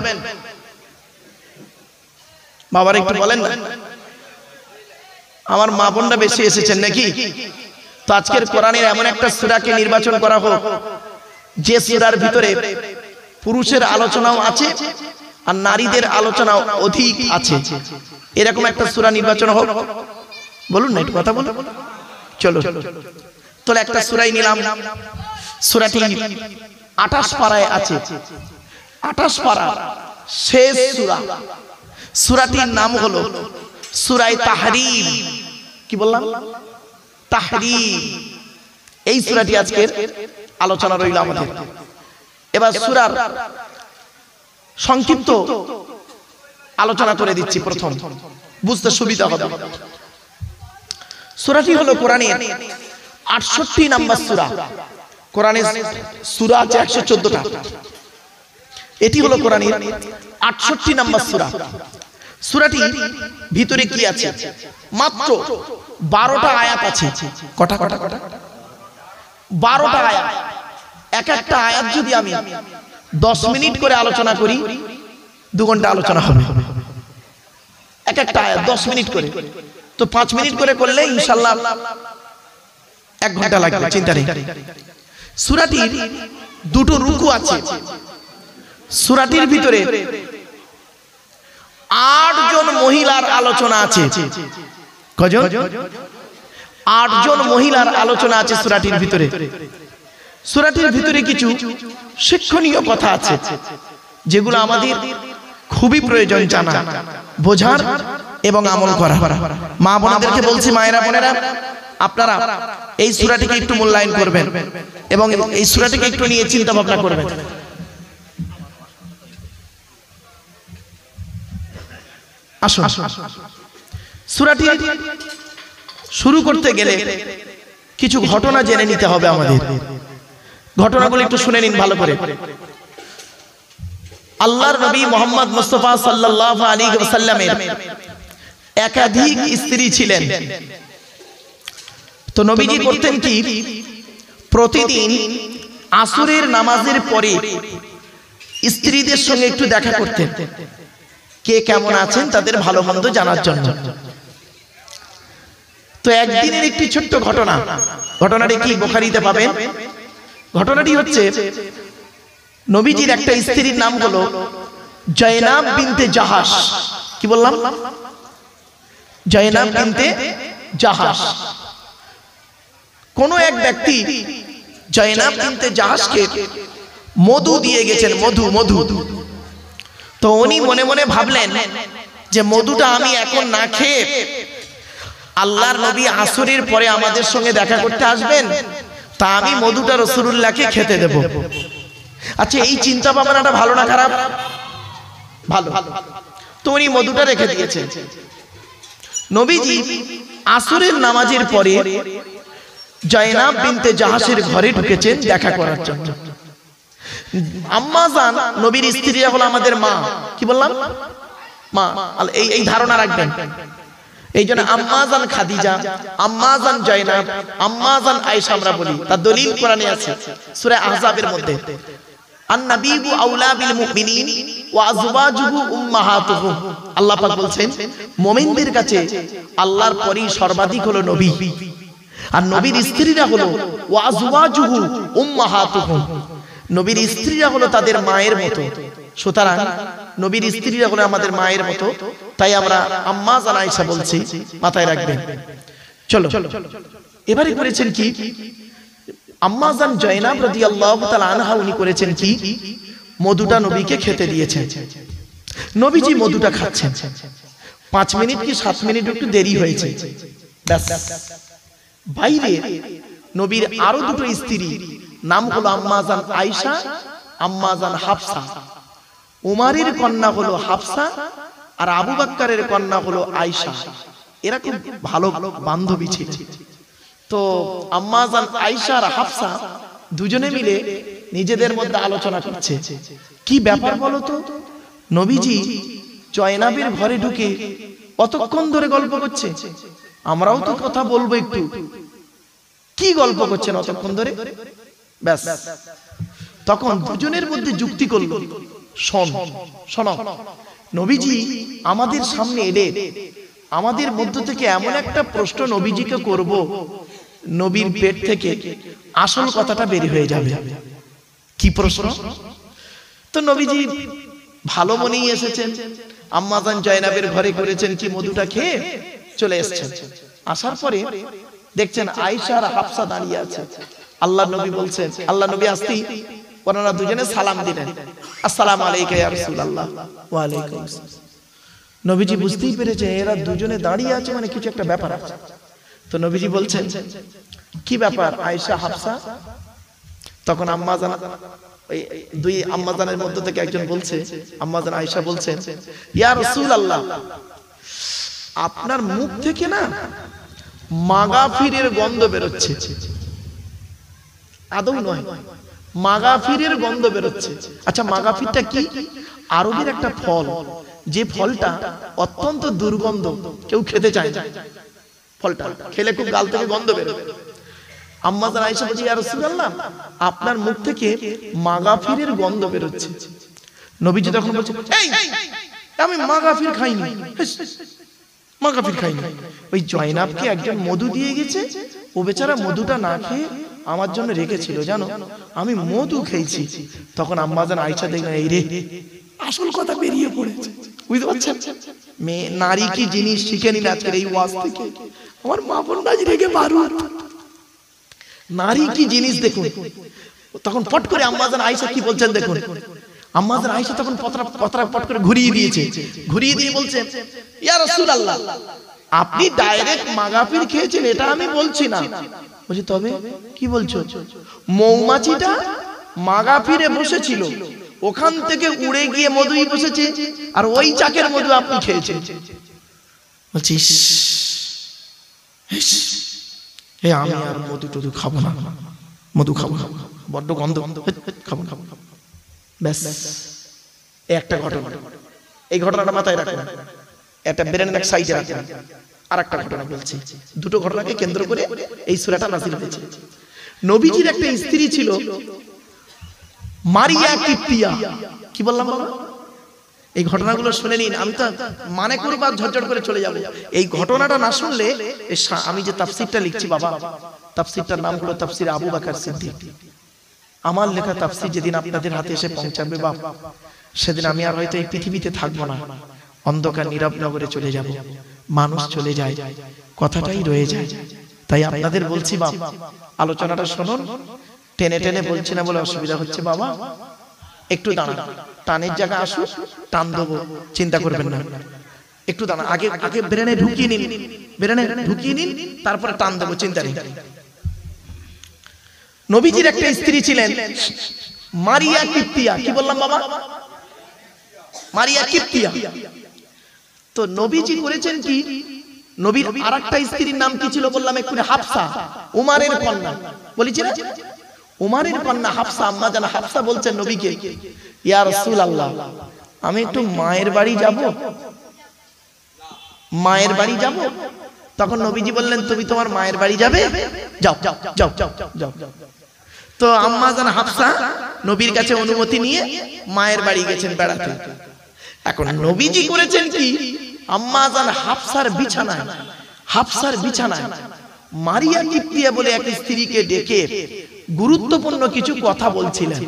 বাবার একটু বলেন না। আমার মা বোনরা বেশি এসেছেন নাকি? তো আজকের কোরআনের এমন একটা সূরাকে নির্বাচন করা হোক যে সূরার ভিতরে পুরুষের আলোচনাও আছে আর নারীদের আলোচনাও অধিক আছে, এরকম একটা সূরা নির্বাচন হোক। বলুন না, একটু কথা বলুন। চলো তাহলে একটা সূরাই নিলাম। সূরাটি 28 পারায় আছে, 28 পারা শেষ সূরা। সূরাটির নাম হলো সূরায়ে তাহরীম। কি বললাম? তাহরীম। এই সূরাটি আজকের আলোচনা রইল আমাদের। এবার সূরার সংক্ষিপ্ত আলোচনা করে দিচ্ছি, প্রথম বুঝতে সুবিধা হবে। সূরাটি হলো কোরআনের 68 নম্বর সূরা। কোরআনের সূরা আছে 114টা, এটি হলো কোরআনের 68 নম্বর সূরা। সূরাটি ভিতরে কি আছে? মাত্র 12টা আয়াত আছে। কটা? 12টা আয়াত। এক একটা আয়াত যদি আমি 10 মিনিট করে আলোচনা করি 2 ঘন্টা আলোচনা হবে। এক একটা আয়াত 10 মিনিট করে, তো 5 মিনিট করে করলে ইনশাআল্লাহ 1 ঘন্টা লাগবে, চিন্তা নেই। সূরাটির 2টো রুকু আছে। সূরাটির ভিতরে 8 জন মহিলার আলোচনা আছে। কজন? 8 জন মহিলার আলোচনা আছে সূরাটির ভিতরে। সূরাটির ভিতরে কিছু শিক্ষণীয় কথা আছে যেগুলো আমাদের খুবই প্রয়োজন জানা, বোঝার এবং আমল করা। মা বোনদেরকে বলছি, মায়েরা বোনেরা, আপনারা এই সূরাটিকে একটু মূল্যায়ন করবেন এবং এই সূরাটিকে একটু নিয়ে চিন্তা ভাবনা করবেন। আসুন, সূরাটি শুরু করতে গেলে কিছু ঘটনা জেনে নিতে হবে আমাদের। ঘটনাগুলো একটু শুনে নিন ভালো করে। আল্লাহর নবী মুহাম্মদ মুস্তাফা সাল্লাল্লাহু আলাইহি ওয়াসাল্লামের একাধিক স্ত্রী ছিলেন। তো নবীজি করতেন কি, প্রতিদিন আসরের নামাজের পরে স্ত্রীদের সঙ্গে একটু দেখা করতেন, কে কেমন আছেন তাদের ভালো মন্দ জানার জন্য। তো একদিনের একটি ছোট্ট ঘটনা, ঘটনাটি কি বুখারীতে পাবেন। ঘটনাটি হচ্ছে, নবীজির একটা স্ত্রীর নাম হলো জয়নাব বিনতে জাহাশ। কি বললাম? জয়নাব বিনতে জাহাশ। কোন এক ব্যক্তি জয়নাব বিনতে জাহাশকে মধু দিয়ে গেছেন, মধু। তো উনি মনে মনে ভাবলেন যে মধুটা আমি এখন না খেয়ে আল্লাহর নবী আসরের পরে আমাদের সঙ্গে দেখা করতে আসবেন, তা আমি মধুটা রাসূলুল্লাহকে খেতে দেব। আচ্ছা এই চিন্তা ভাবনাটা ভালো না খারাপ? ভালো। তো উনি মধুটা রেখে দিয়েছেন। নবীজি আসরের নামাজের পরে জয়নাব বিনতে জাহাসের ঘরে ঢুকেছেন দেখা করার জন্য। আম্মা জান নবীর স্ত্রীরা হলো আমাদের মা, কি বললাম? মা। এই ধারণা রাখবেন। এই জন্য আম্মা জান খাদিজা, আম্মা জান জয়নাব, আম্মা জান আয়েশা আমরা বলি, তার দলিল কোরআনে আছে সূরা আহজাবের মধ্যে। আন-নাবিয়্যু আউলা বিল মুমিনিন ওয়া আজওয়াজুহু উম্মাহাতুহুম। আল্লাহ পাক বলছেন মুমিনদের কাছে আল্লাহর পরেই সর্বাধিক হলো নবী, আর নবীর স্ত্রীরা হলো ওয়া আজওয়াজুহু উম্মাহাতুহুম, নবীর স্ত্রীরা হলো তাদের মায়ের মতো। সুতরাং নবীর স্ত্রীরা হলো আমাদের মায়ের মতো, তাই আমরা আম্মা জান আয়েশা বলছি, মাথায় রাখবেন। চলো এবারে করেছেন কি আম্মা জান জয়নাব রাদিয়াল্লাহু তাআলা আনহা, উনি করেছেন কি মধুটা নবীকে খেতে দিয়েছেন। নবীজি মধুটা খাচ্ছেন, 5 মিনিট কি 7 মিনিট একটু দেরি হয়েছে, ব্যাস। বাইরে নবীর আরো দুটো স্ত্রী, নাম হলো আম্মা জান আয়েশা, আম্মা জান হাফসা। উমারের কন্যা হলো হাফসা আর আবু বকরের কন্যা হলো আয়েশা। এরা খুব ভালো বান্ধবী ছিল। তো আম্মা জান আয়েশা আর হাফসা দুজনে মিলে নিজেদের মধ্যে আলোচনা করছে, কি ব্যাপার বলো তো, নবীজি জয়নাবের ঘরে ঢুকে কতক্ষণ ধরে গল্প করছে, আমরাও তো কথা বলবো একটু, কি গল্প করছেন অতক্ষণ ধরে? ব্যাস তখন দুজনের মধ্যে যুক্তি করলো, শোনো নবীজি আমাদের সামনে এলে আমাদের মধ্য থেকে এমন একটা প্রশ্ন নবীজিকে করব, নবীর পেট থেকে আসল কথাটা বের হয়ে যাবে। কি প্রশ্ন? তো নবীজি ভালো মনেই এসেছেন, আম্মা জান জয়নাবের ঘরে করেছেন কি মধুটা খেয়ে চলে এসেছেন। আসার পরে দেখছেন আয়েশা আর হাফসা দাঁড়িয়ে আছে। আল্লাহ নবী বলছেন, আল্লাহ নবী আসতেই ওনারা দুজনে সালাম দিলেন, আসসালামু আলাইকা ইয়া রাসূলুল্লাহ। ওয়া আলাইকুম আসসালাম। নবীজি বুঝতেই পেরেছে এরা দুজনে দাঁড়িয়ে আছে, মানে কিছু একটা ব্যাপার আছে। তো নবীজি বলছেন কি ব্যাপার আয়েশা হাফসা? তখন আম্মা জান, ওই দুই আম্মা জানের মধ্য থেকে একজন বলছে, আম্মা জান আয়েশা বলছেন, ইয়া রাসূলুল্লাহ আপনার মুখ থেকে না মাগাফিরের গন্ধ বেরোচ্ছে। আদৌ নয়, মাগাফিরের গন্ধ বেরোচ্ছে। আচ্ছা মাগাফিরটা কি? আরবের একটা ফল, যে ফলটা অত্যন্ত দুর্গন্ধ, কেউ খেতে চায় না, ফলটা খেলে খুব গাল থেকে গন্ধ বেরোবে। আম্মা জান আয়েশা বলছে, ইয়া রাসূলুল্লাহ আপনার মুখ থেকে মাগাফিরের গন্ধ বেরোচ্ছে। নবীজি তখন বলছে, এই আমি মাগাফির খাইনি, মাগাফির খাইনি। ওই জয়নাবকে একজন মধু দিয়ে গেছে, ও বেচারা মধুটা না খেয়ে আমার জন্য রেখেছিল, জানো আমি মধু খেয়েছি। তখন আম্মা জান আয়েশা দেখলেন, এই রে আসল কথা বেরিয়ে পড়েছে। বুঝতে পারছেন? মেয়ে নারী কি জিনিস শিখে নিন আজকের এই ওয়াজ থেকে। আমার মা বোনরা রেগে বারুদ, নারী কি জিনিস দেখুন। তখন পট করে আম্মা জান আয়েশা কি বলছেন দেখুন। আম্মা জান আয়েশা তখন পতরা পট করে ঘুরিয়ে দিয়েছে, ঘুরিয়ে দিয়ে বলছেন, ইয়া রাসূলুল্লাহ আপনি ডাইরেক্ট মাগাফির খেয়েছেন এটা আমি বলছি না। বলছি তবে কি বলছো? মৌমাছিটা মাগাফিরে বসেছিল, ওখান থেকে উড়ে গিয়ে মধুই বসেছে, আর ওই চাকের মধু আপনি খেয়েছেন। বলছিস আমি আর মধু টধু খাবো না, মধু খাবো না, বড্ড গন্ধ, খাবো খাবো। ব্যাস একটা ঘটনা, এই ঘটনাটা মাথায় রাখুন, একটা ব্রেনের এক সাইডে রাখুন। আর একটা ঘটনা বলছি, দুটো ঘটনাকে কেন্দ্র করে এই সূরাটা নাযিল হয়েছে। নবীজির একটা স্ত্রী ছিল মারিয়া কিপ্তিয়া। কি বললাম বাবা? এই ঘটনাগুলো শুনে নিন, আমি তো মানে করব আর ঝরঝর করে চলে যাব। এই ঘটনাটা না শুনলে আমি যে তাফসীরটা লিখছি বাবা, তাফসীরটার নাম হলো তাফসীর আবু বকর সিদ্দিক। আমার লেখা তাফসীর যেদিন আপনাদের হাতে এসে পৌঁছাবে বাপ, সেদিন আমি আর হয়তো এই পৃথিবীতে থাকবো না, অন্ধকার নীরব নগরে চলে যাব। মানুষ চলে যায়, কথাটাই রয়ে যায়। তাই আপনাদের বলছি বাপ, আলোচনাটা শুনুন, টেনে টেনে বলছি না বলে অসুবিধা হচ্ছে বাবা, একটু দাঁড়ান, টানের জায়গা আসুক, টান দেবো, চিন্তা করবেন না। একটু দাঁড়ান, আগে আগে ব্রেনে ঢুকিয়ে নিন, ব্রেনে ঢুকিয়ে নিন, তারপরে টান দেবো, চিন্তা নেই। নবীজির একটা স্ত্রী ছিলেন মারিয়া কিপ্তিয়া, কি বললাম বাবা? মারিয়া কিপ্তিয়া। তো নবীজি করেছেন কি, নবীর আরেকটা স্ত্রীর নাম কি ছিল বললাম একটু, হাফসা, উমারের কন্যা বলেছি না, উমারের কন্যা হাফসা। আম্মা জান হাফসা বলছেন নবীকে, ইয়া রাসূলুল্লাহ আমি একটু মায়ের বাড়ি যাব, মায়ের বাড়ি যাব। তখন নবীজি বললেন তুমি তোমার মায়ের বাড়ি যাবে, যাও যাও যাও যাও যাও। তো আম্মা জান হাফসা নবীর কাছে অনুমতি নিয়ে মায়ের বাড়ি গেছেন বেড়াতে। এখন নবীজি করেছেন কি, আম্মা জান হাফসার বিছানায়, হাফসার বিছানায় মারিয়া কিপ্তিয়া বলে এক স্ত্রীকে ডেকে গুরুত্বপূর্ণ কিছু কথা বলছিলেন।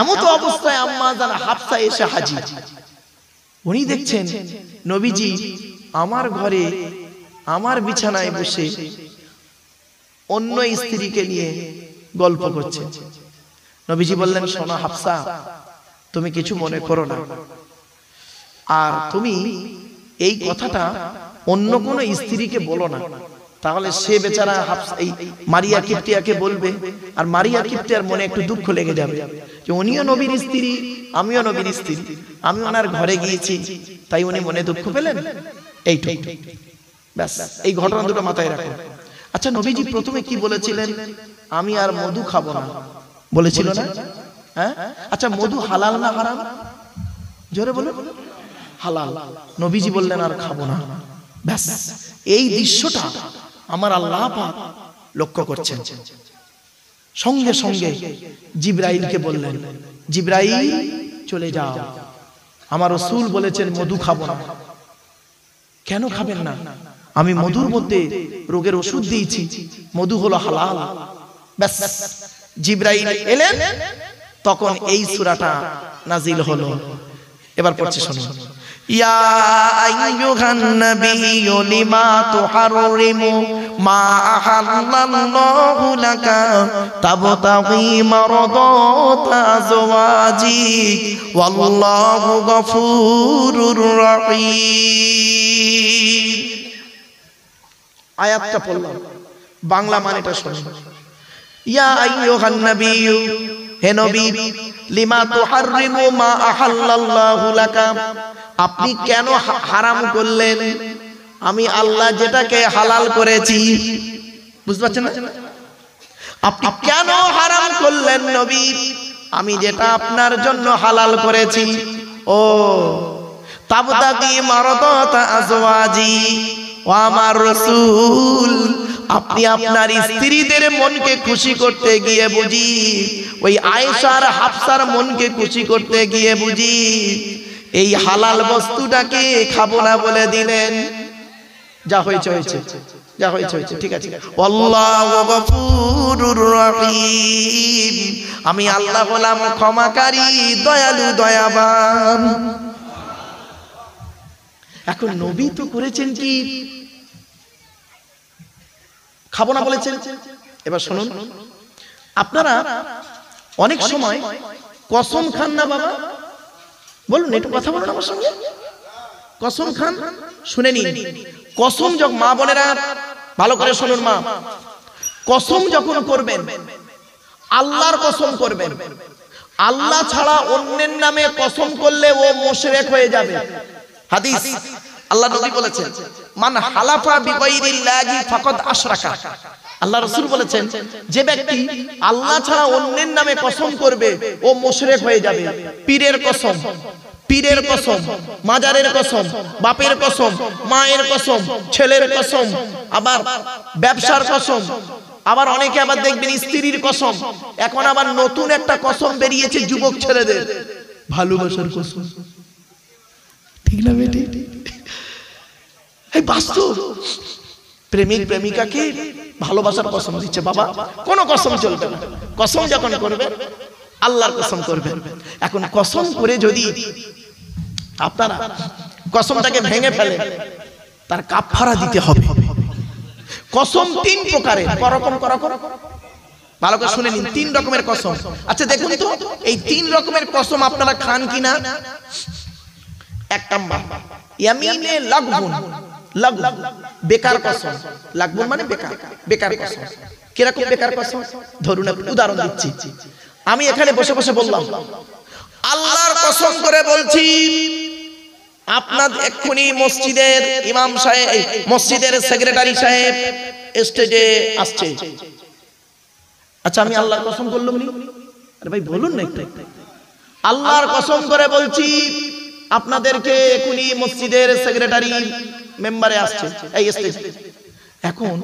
এমত অবস্থায় আম্মা জান হাফসা এসে হাজির। উনি দেখছেন নবীজি আমার ঘরে আমার বিছানায় বসে অন্য স্ত্রীকে নিয়ে গল্প করছে। নবীজি বললেন, শোনো হাফসা, তুমি কিছু মনে করো না, আর তুমি এই কথাটা অন্য কোনো স্ত্রীকে বলো না, তাহলে সে বেচারা হাফসা এই মারিয়া কিপ্তিয়াকে বলবে, আর মারিয়া কিপ্তিয়ার মনে একটু দুঃখ লেগে যাবে যে উনিও নবীর স্ত্রী আমিও নবীর স্ত্রী, আমি ওনার ঘরে গিয়েছি তাই উনি মনে দুঃখ পেলেন। এইটুকু ব্যাস, এই ঘটনা দুটো মাথায় রাখো। আচ্ছা নবীজি প্রথমে কি বলেছিলেন? আমি আর মধু খাবো না বলেছিল না? হ্যাঁ, আচ্ছা মধু হালাল না হারাম? জোরে বলো। হালাল। নবীজি বললেন আর খাবো না। ব্যাস, এই দৃশ্যটা আমার আল্লাহ পাক লক্ষ্য করছেন। সঙ্গে সঙ্গে জিবরাইলকে বললেন, জিবরাইল চলে যাও, আমার রাসূল বলেছেন মধু খাবো না। কেন খাবেন না? আমি মধুর মধ্যে রোগের ওষুধ দিয়েছি, মধু হলো হালাল। ব্যাস, জিবরাইল এলেন, তখন এই সূরাটা নাজিল হলো। এবার পড়ছি শুনুন। ইয়া আইয়ুহান নাবিয়্যু লিমা তুহাররিমু মা আহাল্লাল্লাহু লাকা তাবতাগী মারদাতা আজওয়াজিক ওয়াল্লাহু গফুরুর রহিম। আয়াতটা পড়লাম, বাংলা মানেটা শুনুন। ইয়া আইয়ুহান নাবিয়্যু, হে নবী, লিমা তুহাররিমু মা আহাল্লাল্লাহু লাকা, আপনি কেন হারাম করলেন আমি আল্লাহ যেটাকে হালাল করেছি? বুঝতে পারছেন না? আপনি কেন হারাম করলেন নবী আমি যেটা আপনার জন্য হালাল করেছি? ও তাবতাগী মারদাতা আজওয়াজি, ও আমার রাসূল, আপনি আপনার স্ত্রীদের মনকে খুশি করতে গিয়ে বুঝি ওই আয়েশা আর হাফসার মনকে খুশি করতে গিয়ে বুঝি এই হালাল বস্তুটাকে খাবো না বলে দিলেন। যা হয়েছে হয়েছে, যা হয়েছে হয়েছে, ঠিক আছে। আল্লাহু গফুরুর রহিম, আমি আল্লাহ হলাম ক্ষমাকারী, দয়ালু, দয়াবান। এখন নবী তো করেছেন কি, খাবো না বলেছেন। এবার শুনুন, আপনারা অনেক সময় কসম খান না বাবা? বলুন একটু কথা বলুন আমার সঙ্গে। কসম খান? শুনে নিন, কসম যখন, মা বোনেরা ভালো করে শুনুন, মা কসম যখন করবেন আল্লাহর কসম করবেন। আল্লাহ ছাড়া অন্যের নামে কসম করলে ও মুশরিক হয়ে যাবে। হাদিস, আল্লাহ নবী বলেছেন, মান হালাফা বিগাইরিল্লাহি ফাকাদ আশরাকা। আল্লাহ রাসূল বলেছেন, যে ব্যক্তি আল্লাহ ছাড়া অন্যের নামে কসম করবে ও মুশরিক হয়ে যাবে। পীরের কসম, পীরের কসম, মাজারের কসম, বাপের কসম, মায়ের কসম, ছেলের কসম, আবার ব্যবসার কসম, আবার অনেকে আবার দেখবেন স্ত্রীর কসম। এখন আবার নতুন একটা কসম বেরিয়েছে যুবক ছেলেদের, ভালোবাসার কসম। ঠিক না বেটি? এই বাস্তব, প্রেমিক প্রেমিকাকে ভালোবাসার কসম দিচ্ছে। বাবা কোন কসম চলবে না, কসম যখন করবেন আল্লাহর কসম করবেন। এখন কসম করে যদি আপনারা কসমটাকে ভেঙে ফেলেন, তার কাফারা দিতে হবে। কসম তিন প্রকারের, করকম করকম, ভালো করে শুনে নিন, তিন রকমের কসম। আচ্ছা দেখুন তো এই তিন রকমের কসম আপনারা খান কিনা। এক নাম্বার ইয়ামিনে লাগবুন, লাগু বেকার কসম, লাগু মানে বেকার, বেকার কসম। কিরকম বেকার কসম? ধরুন একটা উদাহরণ দিচ্ছি। আমি এখানে বসে বসে বললাম আল্লাহর কসম করে বলছি আপনার এক্ষুনি মসজিদের ইমাম সাহেব, মসজিদের সেক্রেটারি সাহেব স্টেজে আসছে। আচ্ছা আমি আল্লাহর কসম করলাম নি? আরে ভাই বলুন না একটু। আল্লাহর কসম করে বলছি আপনাদেরকে এক্ষুনি মসজিদের সেক্রেটারি মেম্বারে আসছে এই স্টেজে। এখন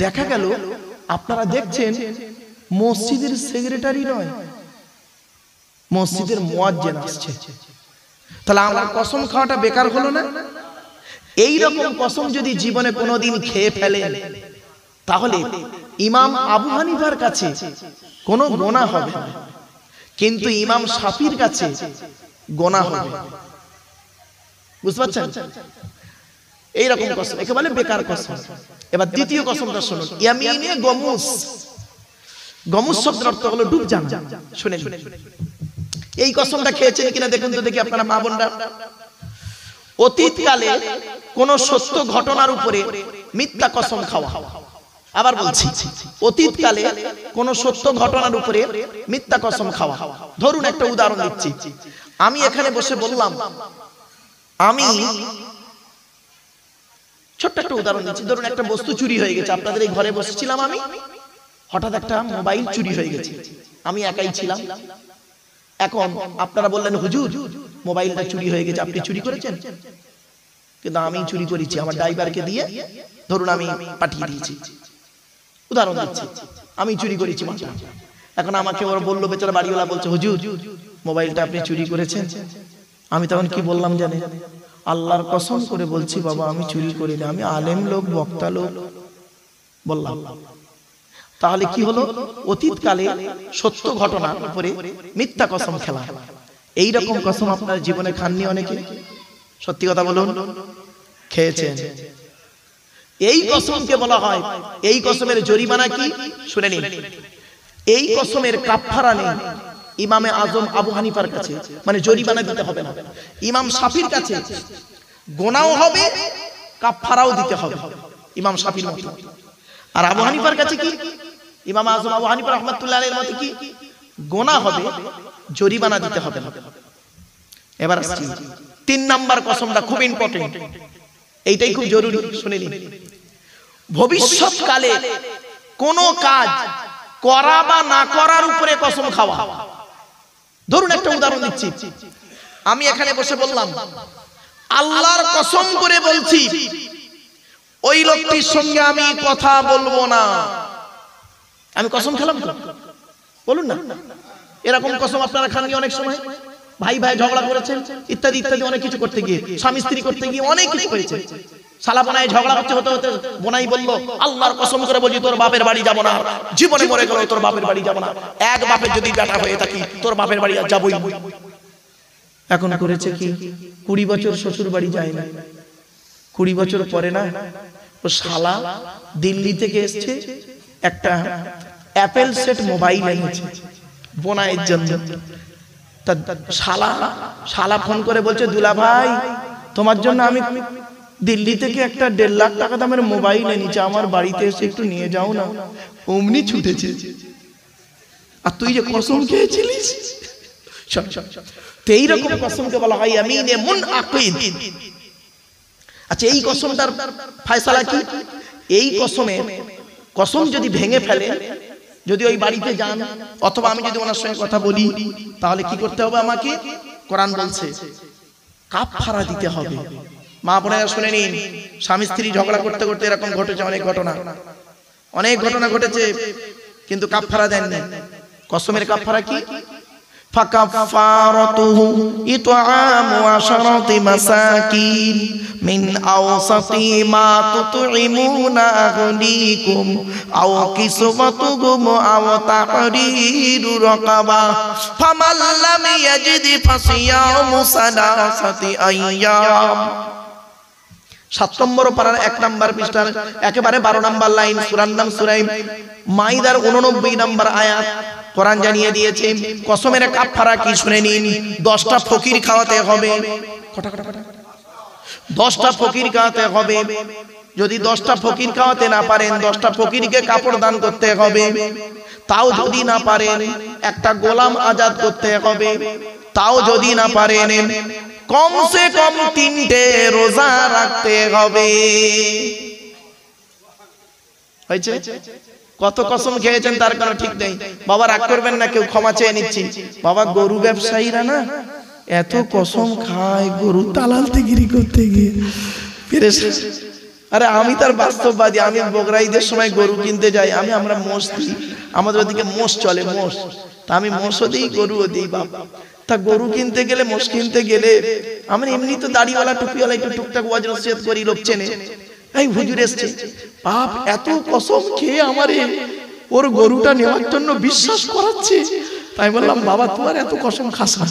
দেখা গেল আপনারা দেখছেন মসজিদের সেক্রেটারি নয়, মসজিদের মুয়াজ্জিন আসছে। তাহলে আমার কসম খাওয়াটা বেকার হলো না? এই রকম কসম যদি জীবনে কোনোদিন খেয়ে ফেলেন তাহলে ইমাম আবু হানিফার কাছে কোনো গুনাহ হবে না, কিন্তু ইমাম শাফির কাছে গুনাহ হবে। বুঝতে পারছেন? এই রকম কসম একে বলে বেকার কসম। এবার দ্বিতীয় কসমটা শুনুন, ইয়ামিনে গমুস। গমুস শব্দের অর্থ হলো ডুব যান। শুনেন এই কসমটা খেয়েছেন কিনা দেখুন তো দেখি আপনারা মা বোনরা। অতীতকালে কোন সত্য ঘটনার উপরে মিথ্যা কসম খাওয়া। আবার বলছি, অতীতকালে কোন সত্য ঘটনার উপরে মিথ্যা কসম খাওয়া। ধরুন একটা উদাহরণ দিচ্ছি। আমি এখানে বসে বললাম, আমি ছোট্ট একটা উদাহরণ দিচ্ছি। ধরুন একটা বস্তু চুরি হয়ে গেছে, আপনাদের এই ঘরে বসেছিলাম আমি, হঠাৎ একটা মোবাইল চুরি হয়ে গেছে, আমি একাই ছিলাম। এখন আপনারা বললেন হুজুর মোবাইলটা চুরি হয়ে গেছে, আপনি চুরি করেছেন? কিন্তু আমি চুরি করেছি, আমার ড্রাইভারকে দিয়ে ধরুন আমি পাঠিয়ে দিয়েছি। উদাহরণ দিচ্ছি, আমি চুরি করেছি মালটা। এখন আমাকে ওরা বললো, বেচারা বাড়িওয়ালা বলছে হুজুর মোবাইলটা আপনি চুরি করেছেন। আমি তখন কি বললাম জানেন? আল্লাহর কসম করে বলছি বাবা আমি চুরি করিনি, আমি আলেম লোক, বক্তা লোক বললাম। তাহলে কি হলো? অতীতকালে সত্য ঘটনার উপরে মিথ্যা কসম খেলা। এই রকম কসম আপনার জীবনে খাননি অনেকে? সত্যি কথা বলুন, খেয়েছেন। এই কসমকে বলা হয়, এই কসমের জরিমানা কি শুনে নিন। এই কসমের কাফারা নেই ইমামে আজম আবু হানিফার কাছে, মানে জরিমানা দিতে হবে না। ইমাম শাফির কাছে গোনাও হবে, কাফারাও দিতে হবে ইমাম শাফির মতে। আর আবু হানিফার কাছে কি? ইমাম আজম আবু হানিফা রাহমাতুল্লাহ আলাইহির মতে কি? গোনা হবে, জরিমানা দিতে হবে না। এবার আসছি 3 নাম্বার কসমটা, খুব ইম্পর্টেন্ট, এইটাই খুব জরুরি, শুনে নিন। ভবিষ্যৎকালে কোন কাজ করা বা না করার উপরে কসম খাওয়া। ধরুন একটা উদাহরণ দিচ্ছি। আমি এখানে বসে বললাম আল্লাহর কসম করে বলছি ওই লোকটির সঙ্গে আমি কথা বলবো না। আমি কসম খেলাম তো? বলুন না। এরকম কসম আপনারা খাননি অনেক সময়? ভাই ভাই ঝগড়া করেছেন, ইত্যাদি ইত্যাদি অনেক কিছু করতে গিয়ে, স্বামী স্ত্রী করতে গিয়ে অনেক কিছু হয়েছে। শালা বোনায় ঝগড়া হতে হতে বোনাই বলল আল্লাহর কসম করে বলছি তোর বাপের বাড়ি যাব না, জীবনে মরে গেল তোর বাপের বাড়ি যাব না। এক বাপের যদি বেটা হয়ে থাকি তোর বাপের বাড়ি আর যাবই। এখন করেছে কি? 20 বছর শ্বশুর বাড়ি যায় না। 20 বছর পরে না ও শালা দিল্লি থেকে এসছে, একটা অ্যাপেল সেট মোবাইল এনেছে বোনাইয়ের জন্য। তা শালা ফোন করে বলছে দুলা ভাই তোমার জন্য আমি দিল্লি থেকে একটা 1.5 লাখ টাকা দামের মোবাইল এনেছি, আমার বাড়িতে এসে একটু নিয়ে যাও না। অমনি ছুটেছে। আর তুই যে কসম খেয়েছিলিস, তো এইরকম কসমকে বলা হয় ইয়ামিনে মুনআকিদ। আচ্ছা এই কসমটার ফয়সালা কি? এই কসম যদি ভেঙে ফেলে, যদি ওই বাড়িতে যান অথবা আমি যদি ওনার সঙ্গে কথা বলি, তাহলে কি করতে হবে আমাকে? কোরআন বলছে কাফারা দিতে হবে। মা বোনেরা শুনে নিন, স্বামী স্ত্রী ঝগড়া করতে করতে এরকম ঘটেছে, অনেক ঘটনা ঘটেছে, কিন্তু কাফারা দেননি। কসমের কাফারা কি? فكفارته إطعام 10 مساكين من أوسط ما تطعمون أهليكم أو كسوتهم أو تحرير رقبة فمن لم يجد فصيام 3 أيام। 7 নম্বর পারার 1 নম্বর পৃষ্ঠার একেবারে 12 নম্বর লাইন, সূরার নাম সূরা মাইদার 89 নম্বর আয়াত। কোরআন জানিয়ে দিয়েছে কসমের কাফারা কি শুনে নিন। 10টা ফকির খাওয়াতে হবে। 10টা ফকির খাওয়াতে হবে। যদি 10টা ফকির খাওয়াতে না পারেন 10টা ফকিরকে কাপড় দান করতে হবে। তাও যদি না পারেন একটা গোলাম আজাদ করতে হবে। তাও যদি না পারেন কমসে কম 3টে রোজা রাখতে হবে। হয়েছে? কত কসম খেয়েছেন তার কোনো ঠিক নেই। বাবা রাগ করবেন না, কেউ ক্ষমা চেয়ে নিচ্ছি। বাবা গরু ব্যবসায়ীরা না এত কসম খায় গরু দালালগিরি করতে গিয়ে। আরে আমি তার বাস্তববাদী। আমি বগরাইদের সময় গরু কিনতে যাই, আমরা মোষ দিই, আমাদের ওদিকে মোষ চলে, মোষ। তা আমি মোষও দিই গরুও দিই বাবা। তা গরু কিনতে গেলে, মোষ কিনতে গেলে আমরা এমনি তো দাড়িওয়ালা টুপিওয়ালা একটু টুকটাক ওয়াজ নসিহত করি, লোক চেনে। এই হুজুর এসছে, বাপ এত কসম খেয়ে আমারে ওর গরুটা নেওয়ার জন্য বিশ্বাস করাচ্ছে। তাই বললাম বাবা তোমার এত কসম খাস না।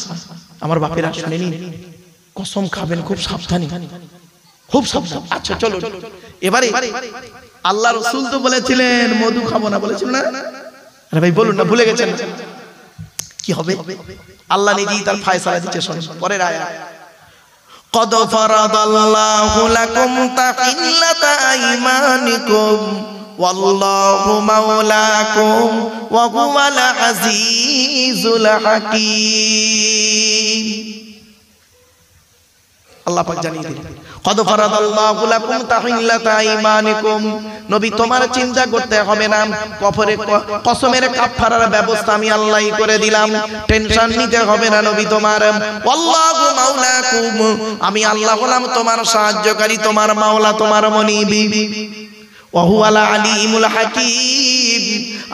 আমার বাপেরা শুনেনি, কসম খাবেন খুব সাবধানী, খুব সাবধান। আচ্ছা চলো এবারে আল্লাহ রাসূল তো বলেছিলেন মধু খাবো না, বলেছিলেন না? আরে ভাই বলুন না, ভুলে গেছেন? কি হবে? আল্লাহ নিজেই তার ফয়সালা দিতে শুনুন পরের আয়াত। قد فرض الله لكم تحلة أيمانكم والله مولاكم وهو العزيز الحكيم। আল্লাহ পাক জানিয়ে দিলেন قد فرض الله لكم تحلة أيمانكم। নবী তোমার চিন্তা করতে হবে না, কসমের কাফারার ব্যবস্থা আমি আল্লাহই করে দিলাম, টেনশন নিতে হবে না নবী তোমার। আল্লাহু মাওলাকুম, আমি আল্লাহ হলাম তোমার সাহায্যকারী, তোমার মাওলা, তোমার মনিবি। ওয়া হুয়াল আলিমুল হাকীম,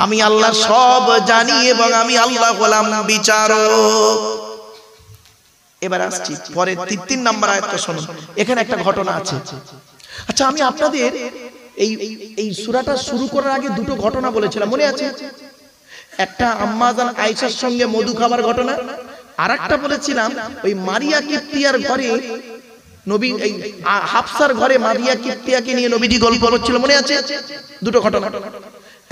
আমি আল্লাহ সব জানি এবং আমি আল্লাহ হলাম বিচারক। এবার আসছি পরে 3 নম্বর আয়াতটা শুনুন। এখানে একটা ঘটনা আছে। আচ্ছা আমি আপনাদের এই সূরাটা শুরু করার আগে 2টো ঘটনা বলেছিলাম, মনে আছে? একটা আম্মা জান আয়েশার সঙ্গে মধু খাবার ঘটনা, আরেকটা বলেছিলাম ওই মারিয়া কিপ্তিয়ার ঘরে নবী, এই হাফসার ঘরে মারিয়া কিপ্তিয়াকে নিয়ে নবীজি গল্প করছিল, মনে আছে? 2টো ঘটনা।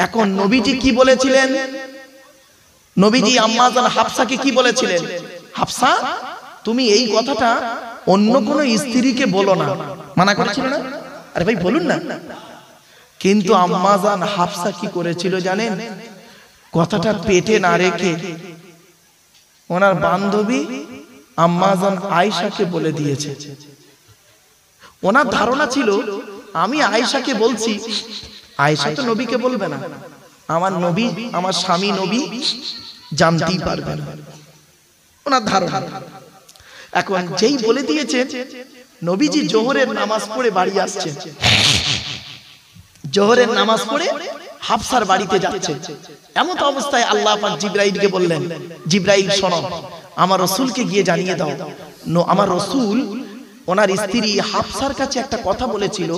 এখন নবীজি কি বলেছিলেন? নবীজি আম্মা জান হাফসাকে কি বলেছিলেন? হাফসা তুমি এই কথাটা অন্য কোন স্ত্রীকে বলো না, মানা করেছিল না? আরে ভাই বলুন না। কিন্তু আম্মা জান হাফসা কি করেছিল জানেন? কথাটা পেটে না রেখে ওনার বান্ধবী আম্মা জান আয়েশাকে বলে দিয়েছে। ওনার ধারণা ছিল আমি আয়েশাকে বলছি, আয়েশা তো নবীকে বলবে না, আমার নবী, আমার স্বামী নবী জানতেই পারবে না, ওনার ধারণা। এখন যেই বলে দিয়েছে, নবীজি জোহরের নামাজ পড়ে বাড়ি আসছে, জোহরের নামাজ পড়ে হাফসার বাড়িতে যাচ্ছে। এমন অবস্থায় আল্লাহ পাক জিবরাইলকে বললেন, জিবরাইল শোনো, আমার রাসূলকে গিয়ে জানিয়ে দাও, আমার রাসূল ওনার স্ত্রী হাফসার কাছে একটা কথা বলেছিল,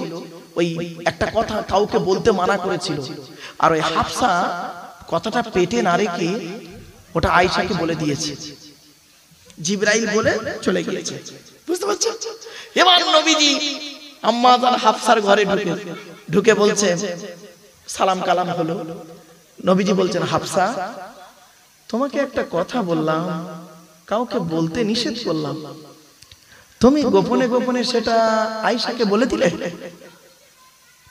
ওই একটা কথা কাউকে বলতে মানা করেছিল, আর ওই হাফসা কথাটা পেটে না রেখে ওটা আয়েশাকে বলে দিয়েছে। জিবরাইল বলে চলে গিয়েছে, বুঝতে পারছেন? এবার নবীজি আম্মা জান হাফসার ঘরে ঢুকে বলছে, সালাম কালাম হলো। নবীজি বলছেন, হাফসা তোমাকে একটা কথা বললাম, কাউকে বলতে নিষেধ করলাম, তুমি গোপনে গোপনে সেটা আয়েশাকে বলে দিলে।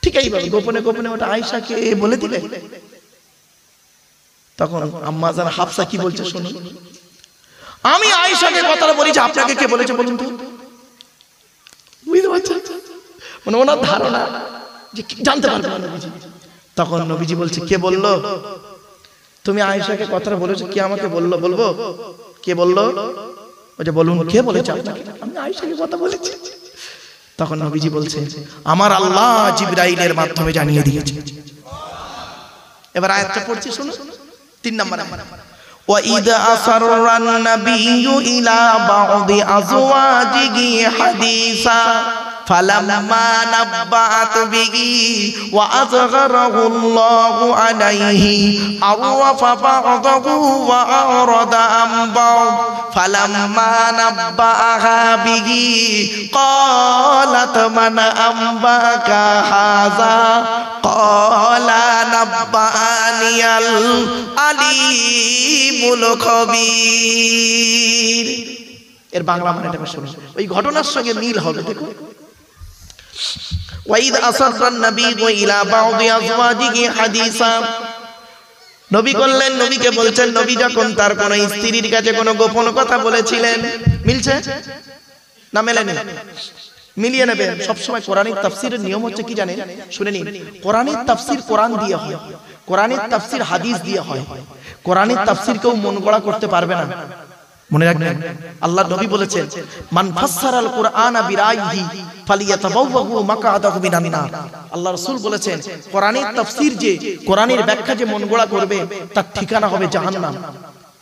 ঠিক এইভাবে গোপনে গোপনে ওটা আয়েশাকে বলে দিলে। তখন আম্মা জান হাফসা কি বলছে শুনুন, আমি আয়েশাকে কথাটা বলি যে আপনাকে কে বলেছে বলুন তো। বুঝতে পারছেন? মানে ওনার ধারণা যে জানতে পারবে না নবীজি। তখন নবীজি বলছে, কে বললো? তুমি আয়েশাকে কথাটা বলেছো, কে আমাকে বললো? বলবো কে বললো? ওটা বলুন, কে বলেছে আপনাকে? আমি আয়েশাকে কথা বলেছি। তখন নবীজি বলছে, আমার আল্লাহ জিবরাইলের মাধ্যমে জানিয়ে দিয়েছে। এবার আয়াতটা পড়ছি শুনুন, 3 নম্বর। وَإِذْ أَسَرَّ النَّبِيُّ إِلَى بَعْضِ أَزْوَاجِهِ حَدِيثًا فَلَمَّا نَبَّأَتْ بِهِ وَأَظْهَرَهُ اللَّهُ عَلَيْهِ عَرَّفَ بَعْضَهُ وَأَعْرَضَ عَنْ بَعْضٍ فَلَمَّا نَبَّأَهَا بِهِ قَالَتْ مَنْ أَنبَأَكَ هَذَا قَالَ نَبَّأَنِيَ الْعَلِيمُ الْخَبِيرُ। এর বাংলা মানেটা শুনুন, ওই ঘটনার সঙ্গে মিল হবে। দেখো ওয়াইদ আসাররান নবী ইলা বাউদি আজওয়াজিহি হাদিসা, নবী বললেন, নবীকে বলছেন, নবী যখন তার কোন স্ত্রীর কাছে কোনো গোপন কথা বলেছিলেন, মিলছে না মেলেনি? মিলিয়ে নেবেন। সবসময় কোরআনের তাফসীরের নিয়ম হচ্ছে কি জানেন? শুনে নিন, কোরআনের তাফসীর কোরআন দিয়ে হয়, কোরআনের তাফসীর হাদিস দিয়ে হয়। কোরআনের তাফসীর কেউ মন গড়া করতে পারবে না, মনে রাখবেন। আল্লাহর নবী বলেছেন, মান ফাসসারাল কুরআনা বিরাইহি ফালিয়াতাবাওয়াহু মাকআদাহু মিনান নার। আল্লাহ রাসূল বলেছেন, কোরআনের তাফসীর যে, কোরআনের ব্যাখ্যা যে মন গড়া করবে, তার ঠিকানা হবে জাহান্নাম।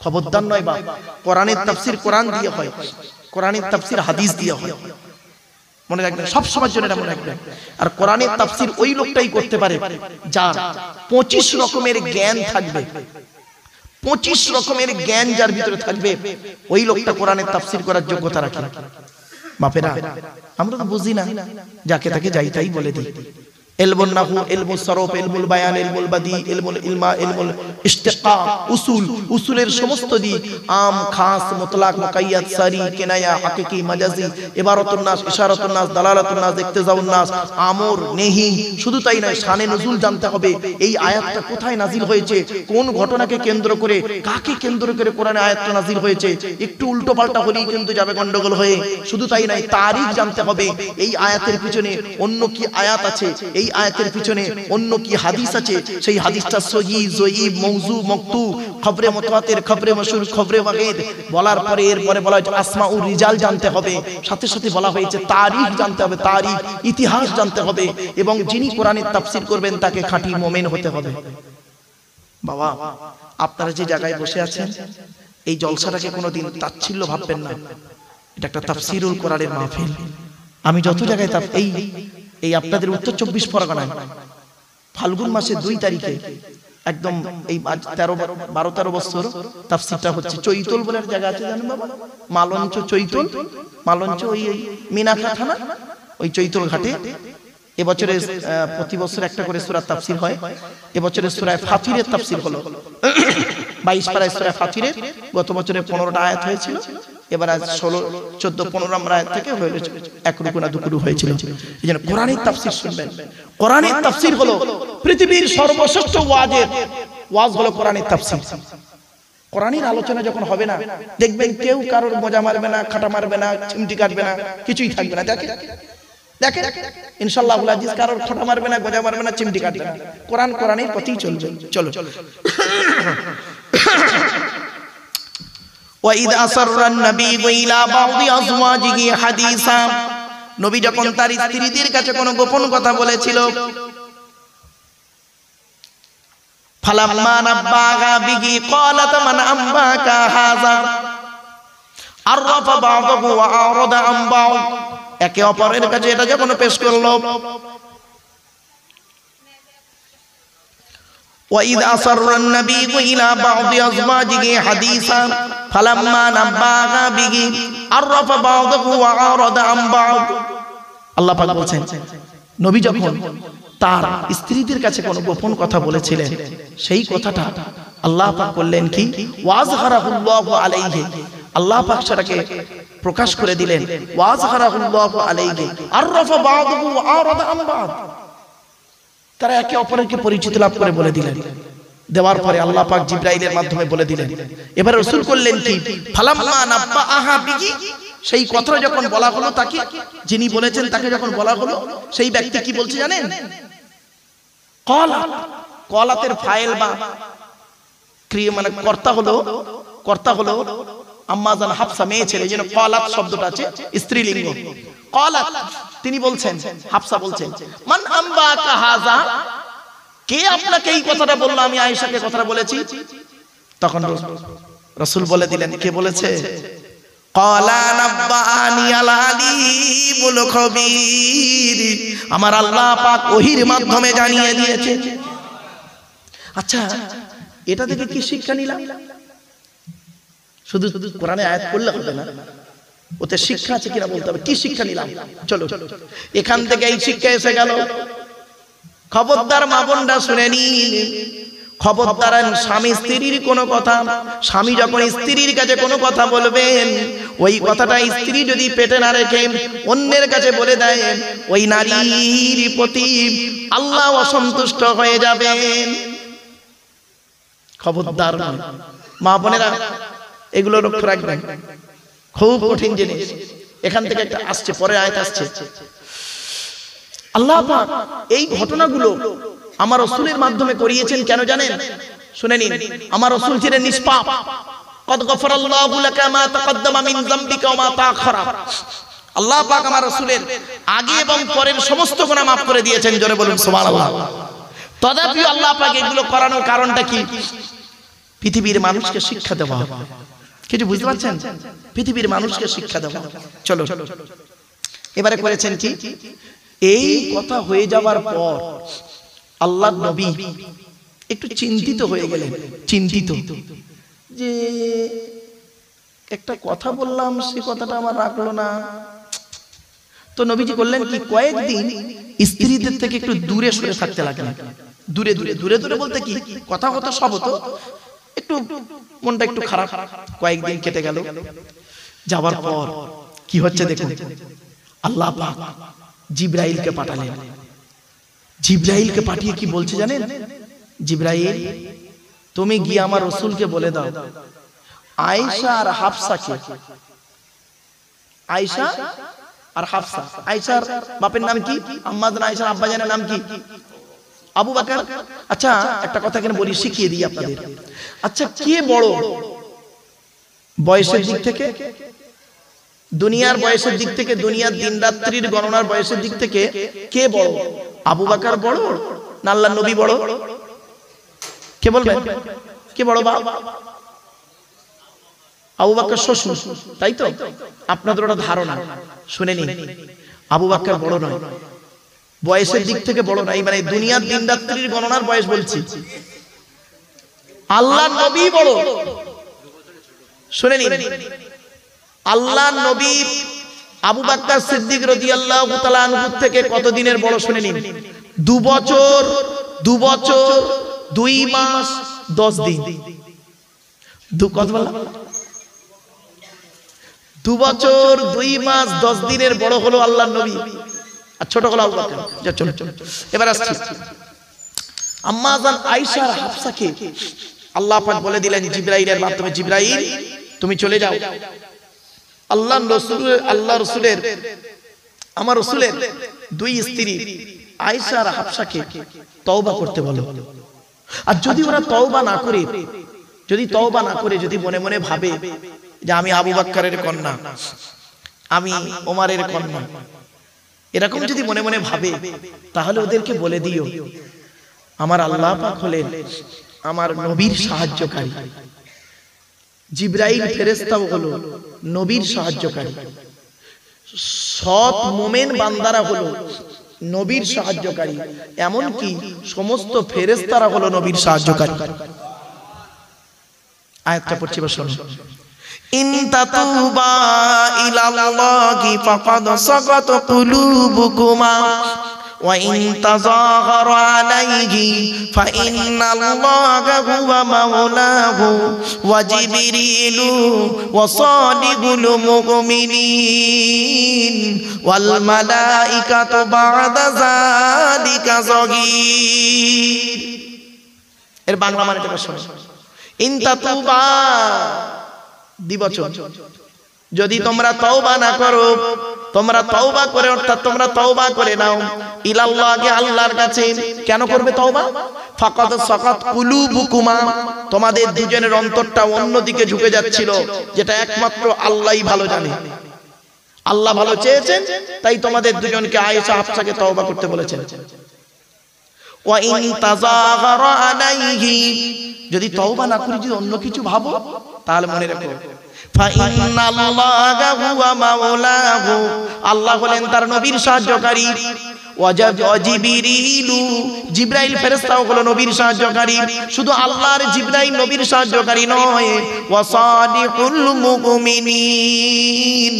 খবরদার নয় বা, কোরআনের তাফসীর কোরআন দিয়ে হয়, কোরআনের তাফসীর হাদিস দিয়ে হয়, মনে রাখবেন, সব সময়ের জন্য এটা মনে রাখবেন। আর কোরআনের তাফসীর ওই লোকটাই করতে পারে যার 25 রকমের জ্ঞান থাকবে। 25 রকমের জ্ঞান যার ভিতরে থাকবে, ওই লোকটা কোরআনের তাফসীর করার যোগ্যতা রাখে। বাপেরা, আমরা তো বুঝি না, যাকে তাকে যাই তাই বলে দিই। ইলমুন নাহু, ইলমুস সরফ, ইলমুল বায়ান, ইলমুল বাদি, ইলমুল ইলমা, ইলমুল ইশতিকাক, উসুল, উসুলের সমস্ত দিক, আম, খাস, মুতলাক, মুকাইয়াদ, সারি, কিনায়া, হাকিকি, মাজাজি, ইবারাতুন নাস, ইশারাতুন নাস, দালালাতুন নাস, ইক্তিজাউন নাস, আমর, নেহি। শুধু তাই নয়, শানে নুজুল জানতে হবে। এই আয়াতটা কোথায় নাজিল হয়েছে, কোন ঘটনাকে কেন্দ্র করে, কাকে কেন্দ্র করে কোরআনে আয়াতটা নাজিল হয়েছে। একটু উল্টো পাল্টা হলেই কিন্তু যাবে গন্ডগোল হয়ে। শুধু তাই নয়, তারিখ জানতে হবে, এই আয়াতের পিছনে অন্য কি আয়াত আছে, এই আয়াতের পিছনে অন্য কি হাদিস আছে, সেই হাদিসটা সহিহ, যঈফ, মাউযু, মাকতু, খবরে মুতাওয়াতির, খবরে মাশহুর, খবরে ওয়াহিদ বলার পরে এরপরে বলা হয়েছে আসমাউর রিজাল জানতে হবে। সাথে সাথে বলা হয়েছে তারিখ জানতে হবে, তারিখ, ইতিহাস জানতে হবে। এবং যিনি কোরআনের তাফসীর করবেন তাকে খাঁটি মুমিন হতে হবে। বাবা, আপনারা যে জায়গায় বসে আছেন, এই জলসাটাকে কোনোদিন তাচ্ছিল্য ভাববেন না। এটা একটা তাফসীরুল কোরআনের মাহফিল। আমি যত জায়গায় এই আপনাদের উত্তর 24 পরগনায় ফাল্গুন মাসের 2 তারিখে একদম এই 12-13 বছর তাফসীরটা হচ্ছে। চৈতল বলে একটা জায়গা আছে জানেন বাবা, মালঞ্চ, চৈতল, মালঞ্চ, ওই মিনাখা থানা, ওই চৈতল ঘাটে এবছরে প্রতি বছর একটা করে সূরা তাফসীর হয়। এবছরে সূরা ফাতিরের তাফসীর হলো 22 পারায় সূরা ফাতিরের। গত বছরে 15টা আয়াত হয়েছিল, এবার আজ 16, 14, 15 নম্বর আয়াত থেকে হয়েছে এক রুকু না দুকুরু হয়েছিল। এইজন্য কোরআনের তাফসীর শুনবেন। কোরআনের তাফসীর হলো পৃথিবীর সর্বশ্রেষ্ঠ ওয়াজ হলো কোরআনের তাফসীর। কোরআনের আলোচনা যখন হবে না, দেখবেন কেউ কারোর মজা মারবে না, খাটা মারবে না, চিমটি কাটবে না, কিছুই থাকবে না। দেখেন ইনশাআল্লাহ আবুল আজিজ কারোর খোঁটা মারবে না, গজা মারবে না, চিমটি কাটবে না। কোরআন কোরআনের পথেই চলবে। চলো। ওয়াইদ আসাররান নবী ইলা বাউদি আজওয়াজিহি হাদিসা, নবী যখন তার স্ত্রীদের কাছে কোনো গোপন কথা বলেছিল, ফালাম্মা নাব্বাগা বিহি ক্বালাত মান আম্বাকা হাযা আরফা বা'দাহু ওয়া আরাদা আন বা'দ। একে অপরের কাছে এটা যখন পেশ করলো, ওয়াইদ আসাররান নবী ইলা বা'দি আজওয়াজিহি হাদিসা ফালাম্মা নাব্বাগা বিহি আরফা বা'দাহু ওয়া আরাদা আন বা'দ। আল্লাহ পাক বলেন, নবী যখন তার স্ত্রীদের কাছে কোনো গোপন কথা বলেছিলেন, সেই কথাটা আল্লাহ পাক বললেন কি, ওয়াজহারাহুল্লাহু আলাইহি, আল্লাহ পাক সেটাকে প্রকাশ করে দিলেন। ওয়াজহারাহুল্লাহু আলাইহি আরফা বা'দাহু ওয়া আরাদা আন বা'দ। তারা একে অপরকে পরিচিত লাভ করে বলে দিলেন। দেওয়ার পরে আল্লাহ পাক জিবরাইলের মাধ্যমে বলে দিলেন। এবার রাসূল করলেন কি, ফালাম্মা নাব্বাআহা বিহি, সেই কথা যখন বলা হলো তাকে, যিনি বলেছেন তাকে যখন বলা হলো, সেই ব্যক্তি কি বলছে জানেন? ক্বালাত, ক্বালাতের ফাইল বা ক্রিয়া মানে কর্তা হলো আম্মা জান হাফসা, মেয়ে ছেলে, যেন ক্বালাত শব্দটা আছে স্ত্রীলিঙ্গ। ক্বালাত, তিনি বলছেন, হাফসা বলছেন, মান আম্বাকা হাযা, কে আপনাকে এই কথাটা বললো, আমি আয়েশাকে কথাটা বলেছি। তখন রাসূল বলে দিলেন, কে বলেছে? ক্বালা নাব্বাআনি আল আলিমুল খবীর, আমার আল্লাহ পাক ওহীর মাধ্যমে জানিয়ে দিয়েছে। আচ্ছা, এটা থেকে কি শিক্ষা নিলাম? শুধু কোরআনে আয়াত পড়লে হবে না, ওতে শিক্ষা আছে কিনা বলতে হবে। কি শিক্ষা নিলাম? চলো, এখান থেকে এই শিক্ষা এসে গেল। খবরদার মা বোনরা শুনে নিন, খবরদার স্বামী স্ত্রীর কোনো কথা, স্বামী যখন স্ত্রীর কাছে কোনো কথা বলবেন, ওই কথাটা স্ত্রী যদি পেটে না রেখে অন্যের কাছে বলে দেয়, ওই নারীর প্রতি আল্লাহ অসন্তুষ্ট হয়ে যাবেন। খবরদার মা বোনেরা, এগুলো লক্ষ্য রাখবেন, খুব কঠিন জিনিস। এখান থেকে একটা আসছে, পরে আয়াত আসছে। আল্লাহ পাক এই ঘটনাগুলো আমার রাসূলের মাধ্যমে করিয়েছেন কেন জানেন? শুনে নিন। আমার রাসূল ছিলেন নিষ্পাপ। কদ গফরাল্লাহু লাকা মা তাকদ্দামা মিন যামবিকা ওয়া মা তাআখারা। আল্লাহ পাক আমার রাসূলের আগে এবং পরের সমস্ত গুনাহ maaf করে দিয়েছেন। জোরে বলুন সুবহানাল্লাহ। তথাপি আল্লাহ পাক এগুলো করানোর কারণটা কি? পৃথিবীর মানুষকে শিক্ষা দেওয়া। কিছু বুঝতে পারছেন? পৃথিবীর মানুষকে শিক্ষা দেওয়া। চলো এবারে করেছেন কি? এই কথা হয়ে যাওয়ার পর আল্লাহর নবী একটু চিন্তিত হয়ে গেলেন। চিন্তিত যে একটা কথা বললাম, সে কথাটা আমার রাখলো না। তো নবীজি করলেন কি? কয়েকদিন স্ত্রীদের থেকে একটু দূরে সরে থাকতে লাগলেন। দূরে দূরে দূরে দূরে বলতে কি, কথা হতো সব হতো, একটু মনটা একটু খারাপ। কয়েকদিন কেটে গেল। যাওয়ার পর কি হচ্ছে দেখুন। আল্লাহ পাক জিবরাইলকে পাঠালেন। জিবরাইলকে পাঠিয়ে কি বলছে জানেন? জিবরাইল, তুমি গিয়ে আমার রাসূলকে বলে দাও, আয়েশা আর হাফসাকে, আয়েশা আর হাফসা, আয়েশার বাপের নাম কি? আম্মা জান। আয়েশার আব্বা জানের নাম কি? আবু বকর। আচ্ছা একটা কথা এখানে বলি, শিখিয়ে দিই আপনাদের। আচ্ছা কে বড় বয়সের দিক থেকে? দুনিয়ার বয়সের দিক থেকে, দুনিয়ার দিন রাত্রির গণনার বয়সের দিক থেকে কে বড়? আবু বকর বড় না আল্লাহর নবী বড়? কে বলবেন কে বড়? আবু বকর শ্বশুর, তাই তো? আপনাদের ওটা ধারণা। শুনে নিন, আবু বকর বড় নয়, বয়সের দিক থেকে বড় নয়, মানে দুনিয়ার দিন রাত্রির গণনার বয়স বলছি। আল্লাহর নবী বড়। শুনে নিন, আল্লাহর নবী আবু বকর সিদ্দিক রাদিয়াল্লাহু তাআলা আনহু থেকে কত দিনের বড়? শুনে নিন, 2 বছর 2 মাস 10 দিন। কত বললাম? 2 বছর 2 মাস 10 দিনের বড় হলো আল্লাহর নবী, আর ছোট হলো আবু বকর। চলো এবার আসছি। আম্মা জান আয়েশা আর হাফসাকে আল্লাহ পাক বলে দিলেন জিবরাইলের মাধ্যমে, জিবরাইল তুমি চলে যাও, আল্লাহ রাসূলের আমার রাসূলের 2 স্ত্রী আয়েশা আর হাফসাকে তওবা করতে বলো। আর যদি ওরা তওবা না করে, যদি মনে মনে ভাবে যে আমি আবু বকরের কন্যা, আমি ওমরের কন্যা, এরকম যদি মনে মনে ভাবে, তাহলে ওদেরকে বলে দিও আমার আল্লাহ পাক হলেন আমার নবীর সাহায্যকারী। জিবরাইল ফেরেশতাও হলো নবীর সাহায্যকারী। সৎ মুমিন বান্দারা হলো নবীর সাহায্যকারী, এমন কি সমস্ত ফেরেশতারা হলো নবীর সাহায্যকারী। আয়াতটা পড়ছি, শুনুন। ইন তাতুবা ইলাল্লাহি ফাকাদ সাকাত কুলুবুকুমা ওয়া ইন তাযাহারা আলাইহি ফাইন্নাল্লাহা হুয়া মাওলাহু ওয়া জিবরিলু ওয়া সালিহুল মুমিনিন ওয়াল মালাইকাতু বা'দা যালিকা যাগীর। এর বাংলা মানেটা শুনুন। ইন তাতুবা দ্বিবচন, যদি তোমরা তওবা না করো, তোমরা তওবা করে, অর্থাৎ তোমরা তওবা করে নাও ইলাল্লাহি আল্লাহর কাছে। কেন করবে তওবা? ফাকাদ সাকাত কুলুবুকুমা, তোমাদের দুজনের অন্তরটা অন্যদিকে ঝুঁকে যাচ্ছিল, যেটা একমাত্র আল্লাহই ভালো জানে। আল্লাহ ভালো চেয়েছেন, তাই তোমাদের দুজনকে আয়েশা হাফসাকে তওবা করতে বলেছেন। ওয়া ইন তাযাহারা আলাইহি, যদি তওবা না করি, যদি অন্য কিছু ভাবো, তাহলে মনে রাখো ফাইন্নাল্লাহা হুয়া মাওলাহু, আল্লাহ হলেন তার নবীর সাহায্যকারী। জিবরিলু জিবরাইল ফেরেশতাও হলো নবীর সাহায্যকারী। শুধু আল্লাহর জিবরাইল নবীর সাহায্যকারী নয়, ওয়া সাদিকুল মুমিনিন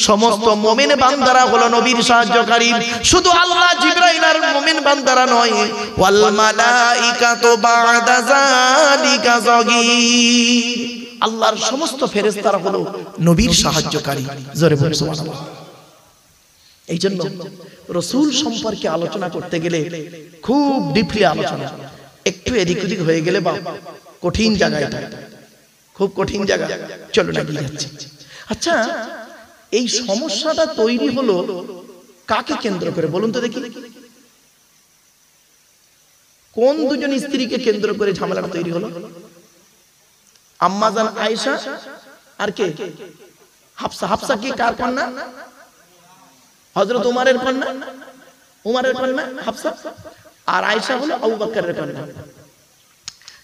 সমস্ত মুমিন বান্দারা হলো নবীর সাহায্যকারী। শুধু আল্লাহ জিবরাইল আর মুমিন বান্দারা নয়, ওয়াল মালাইকাতু বা'দা যালিকা যাগীর আল্লাহর সমস্ত ফেরেশতারা হলো নবীর সাহায্যকারী। জোরে বলুন সুবহানাল্লাহ। এই জন্য রাসূল সম্পর্কে আলোচনা করতে গেলে খুব ডিপলি আলোচনা, একটু এদিক ওদিক হয়ে গেলে বা কঠিন জায়গা, এটা খুব কঠিন জায়গা, চলো না গিয়ে যাচ্ছি। আচ্ছা, এই সমস্যাটা তৈরি হলো কাকে কেন্দ্র করে বলুন তো দেখি? কোন দুজন স্ত্রীকে কেন্দ্র করে ঝামেলাটা তৈরি হলো? আম্মা জান আয়েশা আর কে? হাফসা। হাফসা কি কার কন্যা? হযরত উমরের কন্যা। উমরের কন্যা হাফসা, আর আয়েশা হলো আবু বকরের কন্যা।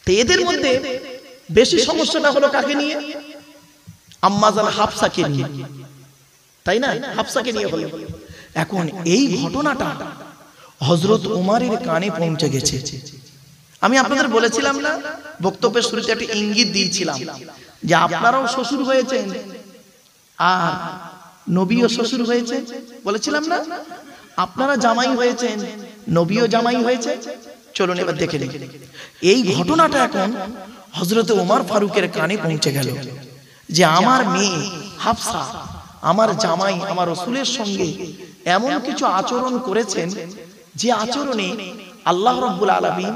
তো এদের মধ্যে বেশি সমস্যাটা হলো কাকে নিয়ে? আম্মা জান হাফসাকে নিয়ে, তাই না? হাফসাকে নিয়ে হলো। এখন এই ঘটনাটা হযরত উমরের কানে পৌঁছে গেছে। আমি আপনাদের বলেছিলাম না, বক্তব্যের শুরুতে একটা ইঙ্গিত দিয়েছিলাম যে আপনারাও শ্বশুর হয়েছেন আর নবীও শ্বশুর হয়েছে, বলেছিলাম না? আপনারা জামাই হয়েছেন, নবীও জামাই হয়েছে। চলুন এবার দেখে নিই। এই ঘটনাটা এখন হযরত ওমর ফারুকের কানে পৌঁছে গেল যে আমার মেয়ে হাফসা, আমার জামাই, আমার রাসূলের সঙ্গে এমন কিছু আচরণ করেছেন যে আচরণে আল্লাহ রাব্বুল আলামিন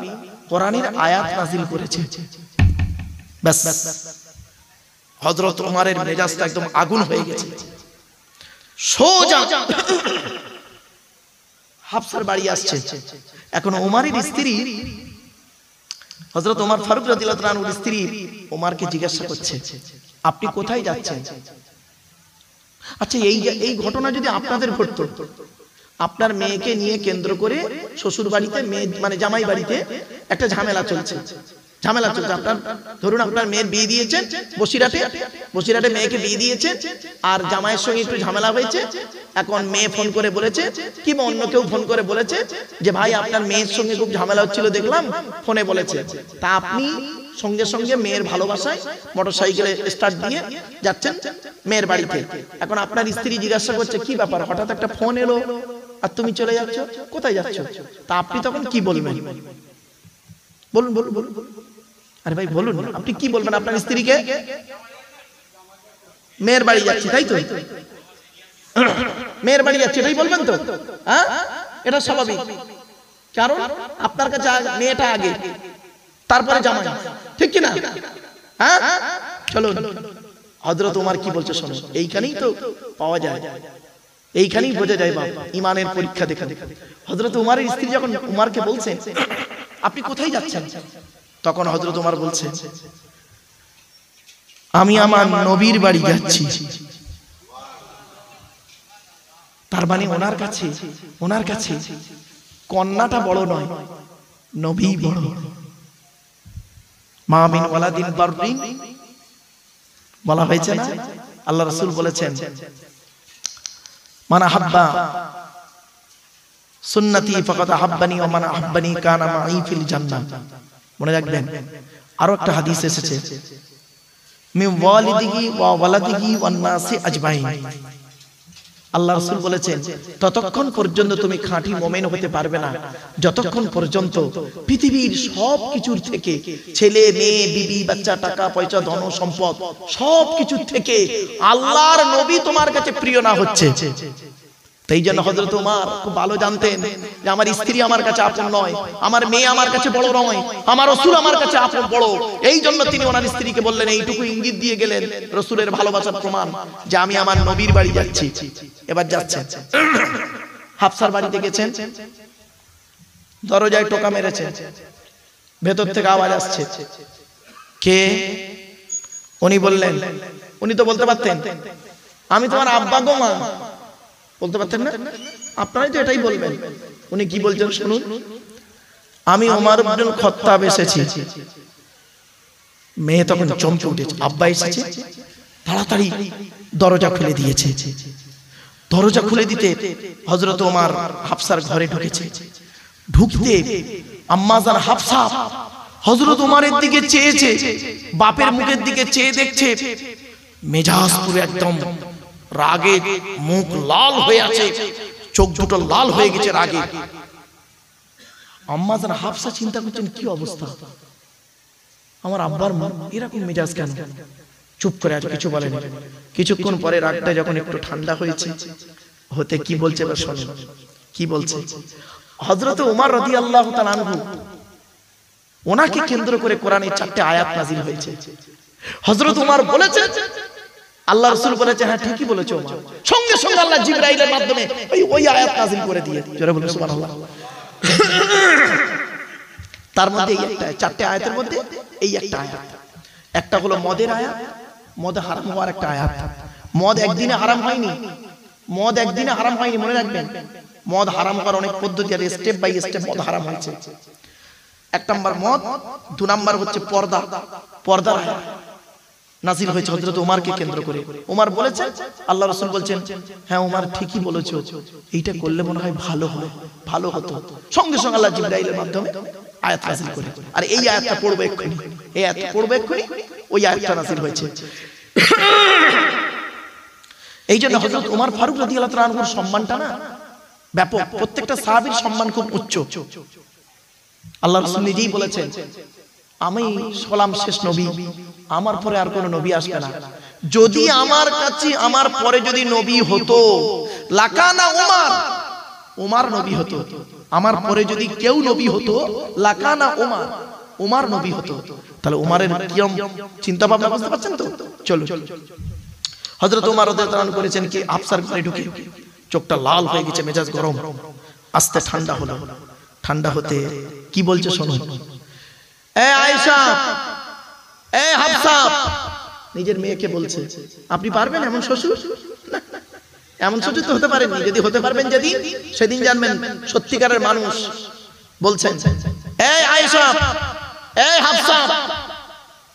কোরআনের আয়াত নাযিল করেছে। বাস, হযরত ওমরের মেজাজটা একদম আগুন হয়ে গেছে। সোজা হাফসার বাড়ি আসছে। এখন ওমরের স্ত্রী হযরত ওমর ফারুক রাদিয়াল্লাহু তাআলা আনহুর স্ত্রী ওমরকে জিজ্ঞাসা করছে, আপনি কোথায় যাচ্ছেন? আচ্ছা, এই ঘটনা যদি আপনাদের ঘটতো, আপনার মেয়েকে নিয়ে কেন্দ্র করে শ্বশুর বাড়িতে, মেয়ে মানে জামাই বাড়িতে একটা ঝামেলা চলছে। আপনার ধরুন আপনার মেয়ের বিয়ে দিয়েছেন বসিরহাটে মেয়েকে বিয়ে দিয়েছে, আর জামাইয়ের সঙ্গে একটু ঝামেলা হয়েছে। এখন মেয়ে ফোন করে বলেছে, কিংবা অন্য কেউ ফোন করে বলেছে যে ভাই আপনার মেয়ের সঙ্গে খুব ঝামেলা হচ্ছিল, দেখলাম ফোনে বলেছে। তা আপনি সঙ্গে সঙ্গে মেয়ের ভালোবাসায় মোটরসাইকেলে স্টার্ট দিয়ে যাচ্ছেন মেয়ের বাড়িতে। এখন আপনার স্ত্রী জিজ্ঞাসা করছে, কি ব্যাপার, হঠাৎ একটা ফোন এলো আর তুমি চলে যাচ্ছ, কোথায় যাচ্ছ? তা আপনি তখন কি বলবেন? বলুন বলুন বলুন। আরে ভাই বলুন, আপনি কি বলবেন আপনার স্ত্রীকে? মেয়ের বাড়ি যাচ্ছি, তাই তো? মেয়ের বাড়ি যাচ্ছি, এটাই বলবেন তো? হ্যাঁ, এটা স্বাভাবিক, কারণ আপনার কাছে মেয়েটা আগে, তারপরে জামাই, ঠিক কি না? হ্যাঁ, চলো হযরত ওমর কি বলছে শোনো। এইখানেই তো পাওয়া যায়, এইখানেই বোঝা যায় বাপ ইমানের পরীক্ষা দেখা। হযরত ওমরের স্ত্রী যখন ওমরকে বলছেন আপনি কোথায় যাচ্ছেন, তখন হযরত ওমর বলছে, আমি আমার নবীর বাড়ি যাচ্ছি। তার মানে ওনার কাছে কন্যাটা বড় নয়, নবী বড়। মা মিন ওয়ালাদিন বাররিন বলা হয়েছে না? আল্লাহ রাসূল বলেছেন, মান আহাব্বা সুন্নতি ফাকাদ আহাব্বানি ওয়া মান আহাব্বানি কানা মাই ফিল জান্নাহ। মনে রাখবেন, আরো একটা হাদিস এসেছে, মিন ওয়ালিদিহি ওয়া ওয়ালাদিহি ওয়ান নাসি আজমাইন। আল্লাহ রাসূল বলেছেন, ততক্ষণ পর্যন্ত তুমি খাঁটি মুমিন হতে পারবে না যতক্ষণ পর্যন্ত পৃথিবীর সব কিছুর থেকে, ছেলে মেয়ে বিবি বাচ্চা টাকা পয়সা ধন সম্পদ সব কিছুর থেকে আল্লাহর নবী তোমার কাছে প্রিয় না হচ্ছে। তাই জন্য হযরত ওমর খুব ভালো জানতেন যে আমার স্ত্রী আমার কাছে আপন নয়, আমার মেয়ে আমার কাছে বড় নয়, আমার রাসূল আমার কাছে আপন বড়। এই জন্য তিনি ওনার স্ত্রীকে বললেন, এইটুকু ইঙ্গিত দিয়ে গেলেন রাসূলের ভালোবাসার প্রমাণ যে আমি আমার নবীর বাড়ি যাচ্ছি। এবার যাচ্ছেন, হাফসার বাড়িতে গেছেন, দরজায় টোকা মেরেছেন, ভেতর থেকে আওয়াজ আসছে, কে? উনি বললেন, উনি তো বলতে পারতেন আমি তোমার আব্বা গো মা, বলতে পারতেন না? আপনারাই তো এটাই বলবেন। উনি কি বলছেন শুনুন, আমি ওমর ইবনুল খাত্তাব এসেছি। মেয়ে তখন চমকে উঠেছে, আব্বা এসেছে, তাড়াতাড়ি দরজা খুলে দিয়েছে। দরজা খুলে দিতে হযরত ওমর হাফসার ঘরে ঢুকেছে। ঢুকতে আম্মাজান হাফসা হযরত ওমরের দিকে চেয়েছে, বাপের মুখের দিকে চেয়ে দেখছে, মেজাজ পুরো একদম রাগে, মুখ লাল হয়ে আছে, চোখ দুটো লাল হয়ে গেছে রাগে। আম্মাজান হাফসা চিন্তা করছেন কি অবস্থা, আমার আব্বার এরকম মেজাজ কেন? চুপ করে আছে, কিছু বলেনি। কিছুক্ষণ পরে রাগটা যখন একটু ঠান্ডা হয়েছে হতে কি বলছে এবার শুনুন কি বলছে। হযরত ওমর রাদিয়াল্লাহু তাআলা আনহু, ওনাকে কেন্দ্র করে কোরআনের 4টে আয়াত নাযিল হয়েছে। হযরত ওমর বলেছে, আল্লাহ রাসূল বলেছে, হ্যাঁ ঠিকই বলেছো ওমর। সঙ্গে সঙ্গে আল্লাহ জিবরাইলের মাধ্যমে ওই আয়াত নাযিল করে দিয়ে, জোরে বলুন সুবহানাল্লাহ। তার মধ্যে এই একটা 4টে আয়াতের মধ্যে এই একটা আয়াত, একটা হলো মদের আয়াত, মদ হারাম হওয়ার একটা আয়াত। মদ একদিনে হারাম হয়নি, মদ একদিনে হারাম হয়নি, মনে রাখবেন। মদ হারাম হওয়ার অনেক পদ্ধতি আছে, স্টেপ বাই স্টেপ মদ হারাম হয়েছে। 1 নাম্বার মদ, 2 নাম্বার হচ্ছে পর্দা, পর্দার আয়াত নাযিল হয়েছে হযরত ওমরকে কেন্দ্র করে। ওমর বলেছেন, আল্লাহ রাসূল বলছেন, হ্যাঁ ওমর ঠিকই বলেছো, এইটা করলে মনে হয় ভালো হয়, ভালো হতো। সঙ্গে সঙ্গে আল্লাহ জিবরাইলের মাধ্যমে আয়াত নাযিল করে, আর এই আয়াতটা পড়বো এক্ষুনি, এই আয়াতটা পড়বো এক্ষুনি, ওই আয়াতটা নাযিল হয়েছে। এই জন্য হযরত ওমর ফারুক রাদিয়াল্লাহু তাআলা আনহুর সম্মানটা না ব্যাপক, প্রত্যেকটা সাহাবীর সম্মান খুব উচ্চ। আল্লাহ রাসূল নিজেই বলেছেন, আমি হলাম শেষ নবী, আমার পরে আর কোন নবী আসবে না। যদি আমার কাছে আমার পরে যদি নবী হতো, লাকানা ওমর, ওমর নবী হতো। আমার পরে যদি কেউ নবী হতো, লাকানা ওমর, ওমর নবী হতো। তাহলে ওমরের কিরম চিন্তা ভাবনা বুঝতে পারছেন তো? চলো, হযরত ওমর রাদিয়াল্লাহু আনহু করেছেন কি, হাফসার ঘরে ঢুকে চোখটা লাল হয়ে গেছে, মেজাজ গরম, আস্তে ঠান্ডা হলো। ঠান্ডা হতে কি বলছে শুনুন। এ আয়েশা, এ হাফসা, নিজের মেয়েকে বলছে, আপনি পারবেন এমন শ্বশুর? এমন শ্বশুর তো হতে পারেননি, যদি হতে পারবেন যেদিন, সেদিন জানবেন সত্যিকারের মানুষ। বলছেন, এ আয়েশা, এ হাফসা,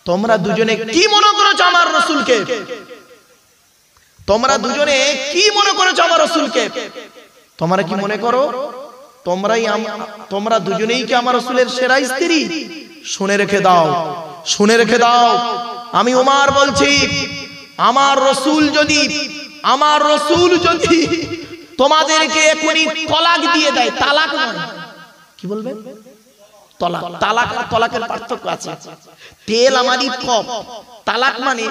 তোমরা দুজনে কি মনে করেছো আমার রাসূলকে? তোমরা দুজনে কি মনে করেছো আমার রাসূলকে? তোমরা কি মনে করো তোমরা দুজনেই কি আমার রাসূলের সেরা স্ত্রী? শুনে রেখে দাও, শুনে রেখে দাও, আমি ওমর বলছি, আমার রাসূল যদি তোমাদেরকে এখনই তলাক দিয়ে দেয়, তালাক নয়, কি বলবেন? তলাক। তালাক আর তলাকের পার্থক্য আছে। তেল আমারই কপ, তালাক মানে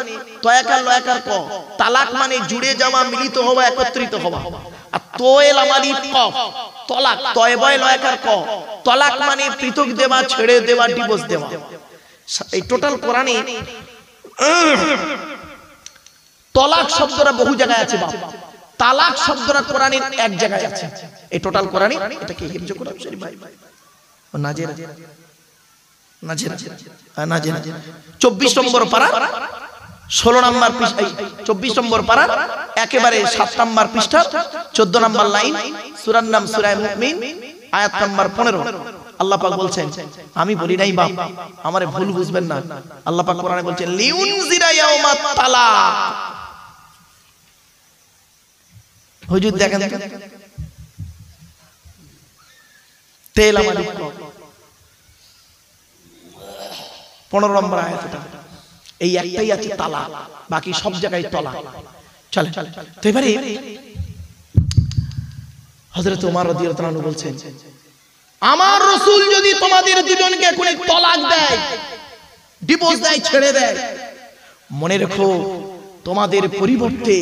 তয়াকার লয়াকার ক, তালাক মানে জুড়ে যাওয়া, মিলিত হওয়া, একত্রিত হওয়া। আর তোয়েল আমারই কপ, তলাক তয় বয় লয়াকার ক, তলাক মানে পৃথক দেওয়া, ছেড়ে দেওয়া, ডিভোর্স দেওয়া। এই টোটাল কোরআনে তলাক শব্দটা বহু জায়গায় আছে বাবা, তালাক শব্দটা কোরআনের এক জায়গায় আছে। এই টোটাল কোরআনে, এটা কি হিফজ কোরআন শরীফ ভাই? ও নাজেরা, নাজেরা, নাজেরা 24 নম্বর পারা 16 নম্বর পৃষ্ঠা, 24 নম্বর পারা একেবারে 7 নম্বর পৃষ্ঠা 14 নম্বর লাইন, সূরার নাম সূরা মুমিন, আয়াত নাম্বার 15। আল্লাহ পাক বলছেন, আমি বলি নাই বাপ, আমারে ভুল বুঝবেন না। আল্লাহ পাক কোরআনে বলছেন, লিউনজিরা ইয়াউমাত তালাক। হুজুর দেখেন, তেল আমাদের 15 নম্বর আয়াত, এই একটাই আছে তালাক, বাকি সব জায়গায় তলাক। চলে তো এবারে হযরত ওমর রাদিয়াল্লাহু আনহু বলছেন, আমার রাসূল যদি তোমাদের দুজনকে এখনই তলাক দেয়, ডিভোর্স দেয়, ছেড়ে দেয়, মনে রেখো তোমাদের পরিবর্তে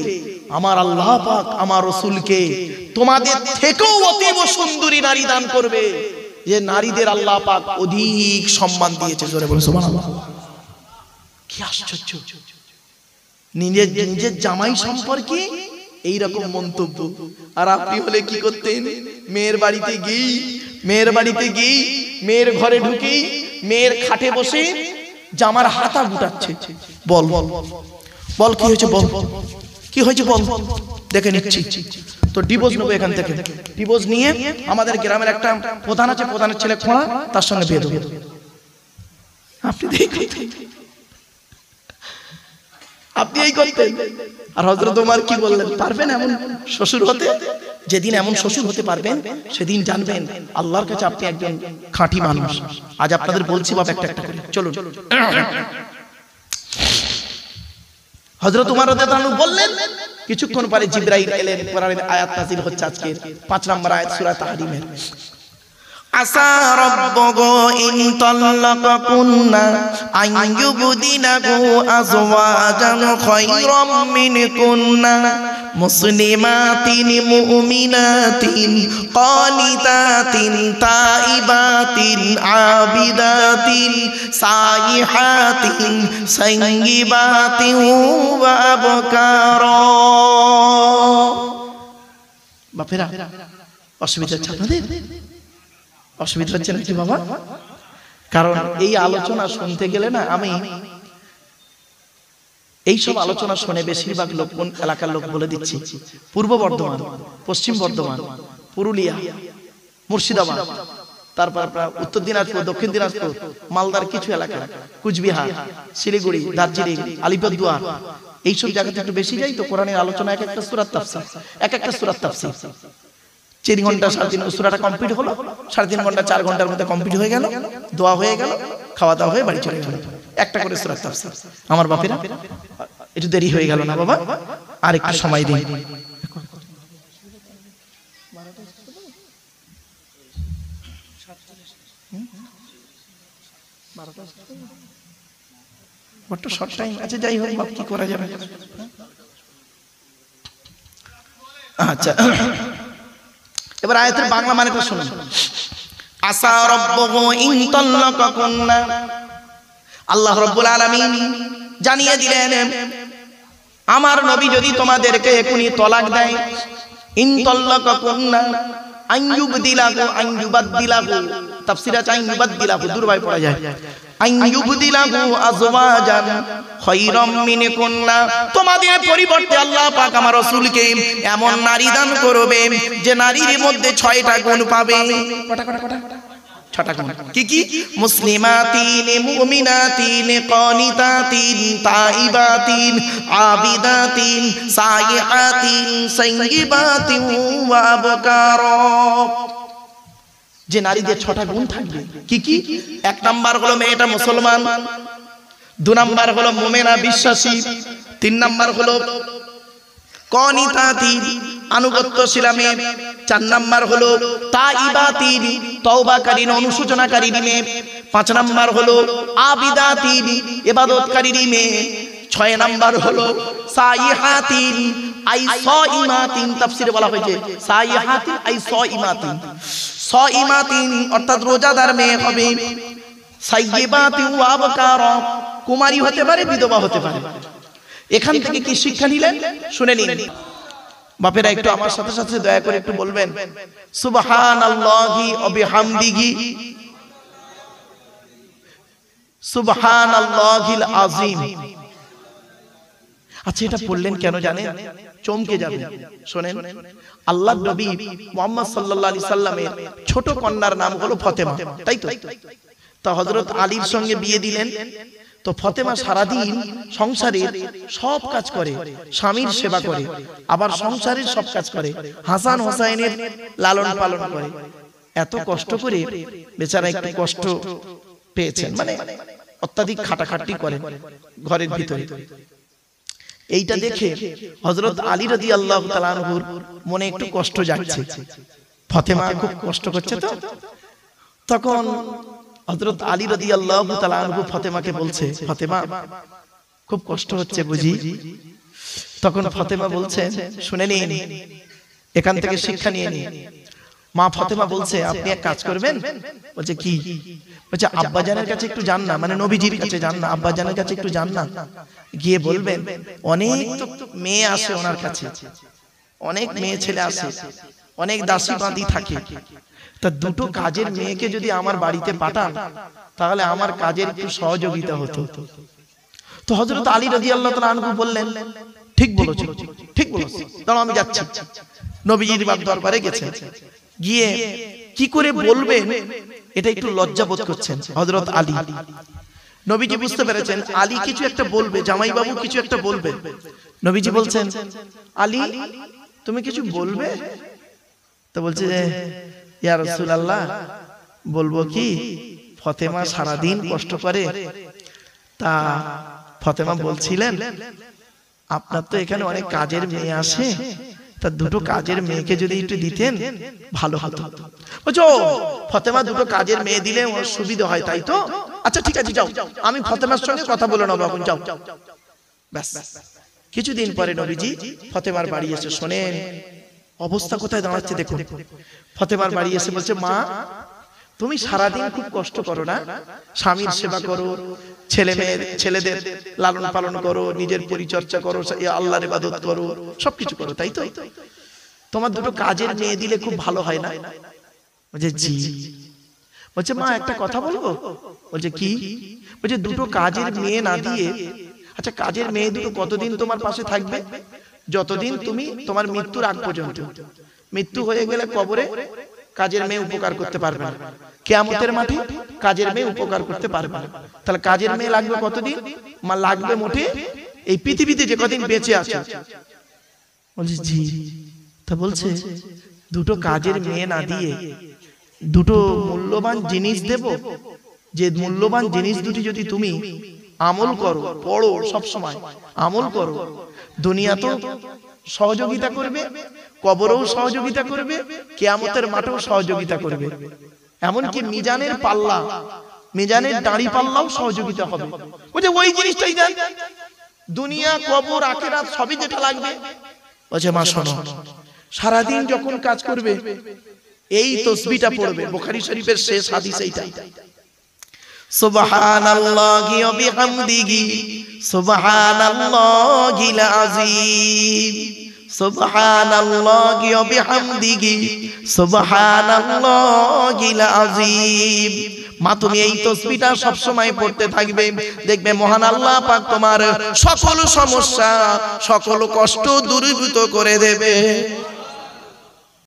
আমার আল্লাহ পাক আমার রাসূলকে তোমাদের থেকেও অতীব সুন্দরী নারী দান করবে, যে নারীদের আল্লাহ পাক অধিক সম্মান দিয়েছে। জোরে বলুন সুবহানাল্লাহ। কি আশ্চর্য! নিজের জামাই সম্পর্কে এই রকম মন্তব্য। আর আপনি হলে কি করতেন? মেয়ের বাড়িতে গিয়ে, মেয়ের ঘরে ঢুকেই, মেয়ের খাটে বসে জামার হাতা গুটাচ্ছে। বল বল বল, কি হয়েছে বল, কি হয়েছে বল, দেখে নিচ্ছি। তো ডিভোর্স নেবো এখান থেকে, ডিভোর্স নিয়ে আমাদের গ্রামের একটা প্রধান আছে, প্রধানের ছেলে খোঁড়া, তার সঙ্গে বিয়ে দেবো। আপনি দেখুন, আপনি এই করতেন। আর হযরত ওমর কি বললেন, পারবেন এমন শ্বশুর হতে? যেদিন এমন শ্বশুর হতে পারবেন সেদিন জানবেন আল্লাহর কাছে আপনি একজন খাঁটি মানুষ। আজ আপনাদের বলছি বাপ একটা একটা করে, চলুন। হযরত ওমর রাদিয়াল্লাহু আনহু বললেন, কিছুক্ষণ পরে জিবরাইল এলেন, কোরআনের আয়াত নাযিল হচ্ছে আজকে 5 নম্বর আয়াত সূরা তাহরিমের। আসা রাব্বুহু ইন তাল্লাকাকুন্না আন ইউবদিলাহু আযওয়াজান খায়রাম মিনকুন্না মুসলিমাতিন মুমিনাতিন কানিতাতিন তাইবাতিন আবিদাতিন সাইহাতিন সাইয়্যিবাতিন ওয়া আবকারা। বাপেরা, অসুবিধা হচ্ছে আপনাদের? অসুবিধা হচ্ছে নাকি বাবা? কারণ এই আলোচনা শুনতে গেলে না, আমি এইসব আলোচনা শুনে বেশিরভাগ লোক কোন এলাকার লোক বলে দিচ্ছি, পূর্ব বর্ধমান, পশ্চিম বর্ধমান, পুরুলিয়া, মুর্শিদাবাদ, তারপর উত্তর দিনাজপুর, দক্ষিণ দিনাজপুর, মালদার কিছু এলাকা, কুচবিহার, শিলিগুড়ি, দার্জিলিং, আলিপুরদুয়ার, এইসব জায়গাতে একটু বেশি যাই তো। কোরআনের আলোচনা এক একটা সূরার তাফসীর, এক একটা সূরার তাফসীর 4 ঘন্টা 3.5 সূরাটা কমপ্লিট হলো, 3.5 ঘন্টা 4 ঘন্টার মধ্যে কমপ্লিট হয়ে গেল, দোয়া হয়ে গেল, খাওয়া দাওয়া হয়ে বাড়ি চলে গেল। একটা করে সূরা তাফসীর। আমার বাপেরা, একটু দেরি হয়ে গেল না বাবা? আর একটু সময় দিন। বড় শর্ট টাইম আছে, যাই হোক বাপ, কি করা যাবে। আচ্ছা, এবার আয়াতের বাংলা মানেটা শুনুন। আসা রাব্বুহু ইন তাল্লাকাকুন্না, আল্লাহ রাব্বুল আলামিন জানিয়ে দিলেন, আমার নবী যদি তোমাদেরকে এখনি তলাক দেয়, ইন তাল্লাকাকুন্না আন ইউবদিলাহু, আন ইউবাদদিলাহু, তাফসীরে আছে আন ইউবাদদিলাহু, দুর্বাই পড়া যায়, আন ইউবদিলাহু আযওয়াজান খায়রাম মিনকুন্না, তোমাদের পরিবর্তে আল্লাহ পাক আমার রাসূলকে এমন নারী দান করবে যে নারীর মধ্যে 6টা গুণ পাবে। কটা কটা কটা? 6টা গুণ। কি কি? মুসলিমাতিন মুমিনাতিন কানিতাতিন তাইবাতিন আবিদাতিন সাইহাতিন সাইয়্যিবাতিন ওয়া আবকারা। যে নারীদের 6টা গুণ থাকবে। কি কি? 1 নাম্বার হলো মেয়েটা মুসলমান, 2 নাম্বার হলো মুমিনা বিশ্বাসী, 3 নাম্বার হলো কানিতাতিন আনুগত্যশীলা মেয়ে, 4 নাম্বার হলো তাইবাতিন তওবাকারী অনুশোচনাকারী মেয়ে, 5 নাম্বার হলো আবিদাতিন ইবাদতকারী মেয়ে, 6 নাম্বার হলো সাইহাতিন আই সাইমাতিন, তাফসীরে বলা হয়েছে সাইহাতিন আই সাইমাতিন, সাইমাতিন অর্থাৎ রোজাদার মেয়ে হবে, সাইয়্যিবাতিন ওয়া আবকারা, কুমারী হতে পারে, বিধবা হতে পারে। এখান থেকে কি শিক্ষা নিলেন শুনে নিন বাপেরা। একটু আমার সাথে সাথে দয়া করে একটু বলবেন সুবহানাল্লাহি ওয়া বিহামদিহি সুবহানাল্লাহিল আযীম। আচ্ছা, এটা পড়লেন কেন জানেন? চমকে যাবেন, শুনেন। আল্লাহর নবী মুহাম্মদ সাল্লাল্লাহু আলাইহি সাল্লামের ছোট কন্যার নাম হলো ফাতেমা, তাই তো? তা হযরত আলীর সঙ্গে বিয়ে দিলেন। তো ফাতেমা সারাদিন সংসারের সব কাজ করে, স্বামীর সেবা করে, আবার সংসারের সব কাজ করে, হাসান হোসাইনের লালন পালন করে। এত কষ্ট করে বেচারা একটু কষ্ট পেয়েছেন, মানে অত্যাধিক খাটাখাটনি করেন ঘরের ভিতরে। এইটা দেখে হযরত আলী রাদিয়াল্লাহু তাআলা আনহুর মনে একটু কষ্ট যাচ্ছে, ফাতেমা খুব কষ্ট করছে। তো তখন হযরত আলী রাদিয়াল্লাহু তাআলা আনহু ফাতেমাকে বলছে, ফাতেমা খুব কষ্ট হচ্ছে বুঝি? তখন ফাতেমা বলছে, শুনে নিন, এখান থেকে শিক্ষা নিয়ে নিন। মা ফাতেমা বলছে, আপনি এক কাজ করবেন। বলছে কি? বলছে আব্বাজানের কাছে একটু যান না, মানে নবীজির কাছে যান না, আব্বাজানের কাছে একটু যান না, গিয়ে বলবেন অনেক তো মেয়ে আসে ওনার কাছে, অনেক মেয়ে ছেলে আসে, অনেক দাসী বাঁধি থাকে, তা 2টো কাজের মেয়েকে যদি আমার বাড়িতে পাঠান তাহলে আমার কাজের একটু সহযোগিতা হতো। তো হযরত আলী রাদিয়াল্লাহু তাআলা আনহু বললেন, ঠিক বলেছো, ঠিক বলেছো, দাঁড়াও আমি যাচ্ছি। নবীজির দরবারে গেছেন, গিয়ে কি করে বলবেন এটা একটু লজ্জা বোধ করছেন হযরত আলী। নবীজি বুঝতে পেরেছেন আলী কিছু একটা বলবে, জামাইবাবু কিছু একটা বলবে। নবীজি বলছেন, আলী তুমি কিছু বলবে? তো বলছে যে ইয়া রাসূলুল্লাহ, বলবো কি, ফাতেমা সারাদিন কষ্ট করে, তা ফাতেমা বলছিলেন আপনার তো এখানে অনেক কাজের মেয়ে আসে, তা দুটো কাজের মেয়েকে যদি একটু দিতেন ভালো হতো। বুঝছো, ফাতেমা দুটো কাজের মেয়ে দিলে ওর সুবিধা হয়, তাই তো? আচ্ছা ঠিক আছে, যাও, আমি ফাতেমার সঙ্গে কথা বলে নেবো, এখন যাও। ব্যাস, কিছুদিন পরে নবীজি ফাতেমার বাড়ি এসে শোনেন অবস্থা কোথায় দাঁড়াচ্ছে দেখুন। ফাতেমার বাড়ি এসে বলছে, মা তুমি সারাদিন খুব কষ্ট করো না, স্বামীর সেবা করো, ছেলেদের লালন পালন করো, নিজের পরিচর্যা করো, আল্লাহর ইবাদত করো, সবকিছু করো, তাই তো? তোমার দুটো কাজের মেয়ে দিলে খুব ভালো হয় না? বলছে জি। বলছে মা একটা কথা বলবো? বলছে কি? বলছে দুটো কাজের মেয়ে না দিয়ে, আচ্ছা কাজের মেয়ে দুটো কতদিন তোমার পাশে থাকবে? যতদিন তুমি তোমার মৃত্যুর আগ পর্যন্ত। মৃত্যু হয়ে গেলে কবরে কাজের মেয়ে উপকার করতে পারবে না, কিয়ামতের মাঠে কাজের মেয়ে উপকার করতে পারবে না। তাহলে কাজের মেয়ে লাগবে কতদিন? মা লাগবে মোটে এই পৃথিবীতে যে কদিন বেঁচে আছে। বলছে জি। তা বলছে দুটো কাজের মেয়ে না দিয়ে দুটো মূল্যবান জিনিস দেব, যে মূল্যবান জিনিস দুটি যদি তুমি আমল করো, পড়ো, সব সময় আমল করো, দুনিয়া তো সহযোগিতা করবে, কবরেও সহযোগিতা করবে, কিয়ামতের মাঠেও সহযোগিতা করবে, এমনকি মিজানের পাল্লা, মিজানের দাঁড়ি পাল্লাও সহযোগিতা হবে। বলছে ওই জিনিসটাই দেন, দুনিয়া কবর আখিরাত সবই যেটা লাগবে। বলছে মা শোনো, সারাদিন যখন কাজ করবে এই তাসবিহটা পড়বে, বুখারী শরীফের শেষ হাদিস এইটা, সুবহানাল্লাহি ওয়া বিহামদিহি সুবহানাল্লাহিল আযীম, সুবহানাল্লাহি ওয়া বিহামদিহি সুবহানাল্লাহিল আযীম। মা তুমি এই তাসবিহটা সব সময় পড়তে থাকবে, দেখবে মহান আল্লাহ পাক তোমার সকল সমস্যা, সকল কষ্ট দূরীভূত করে দেবে।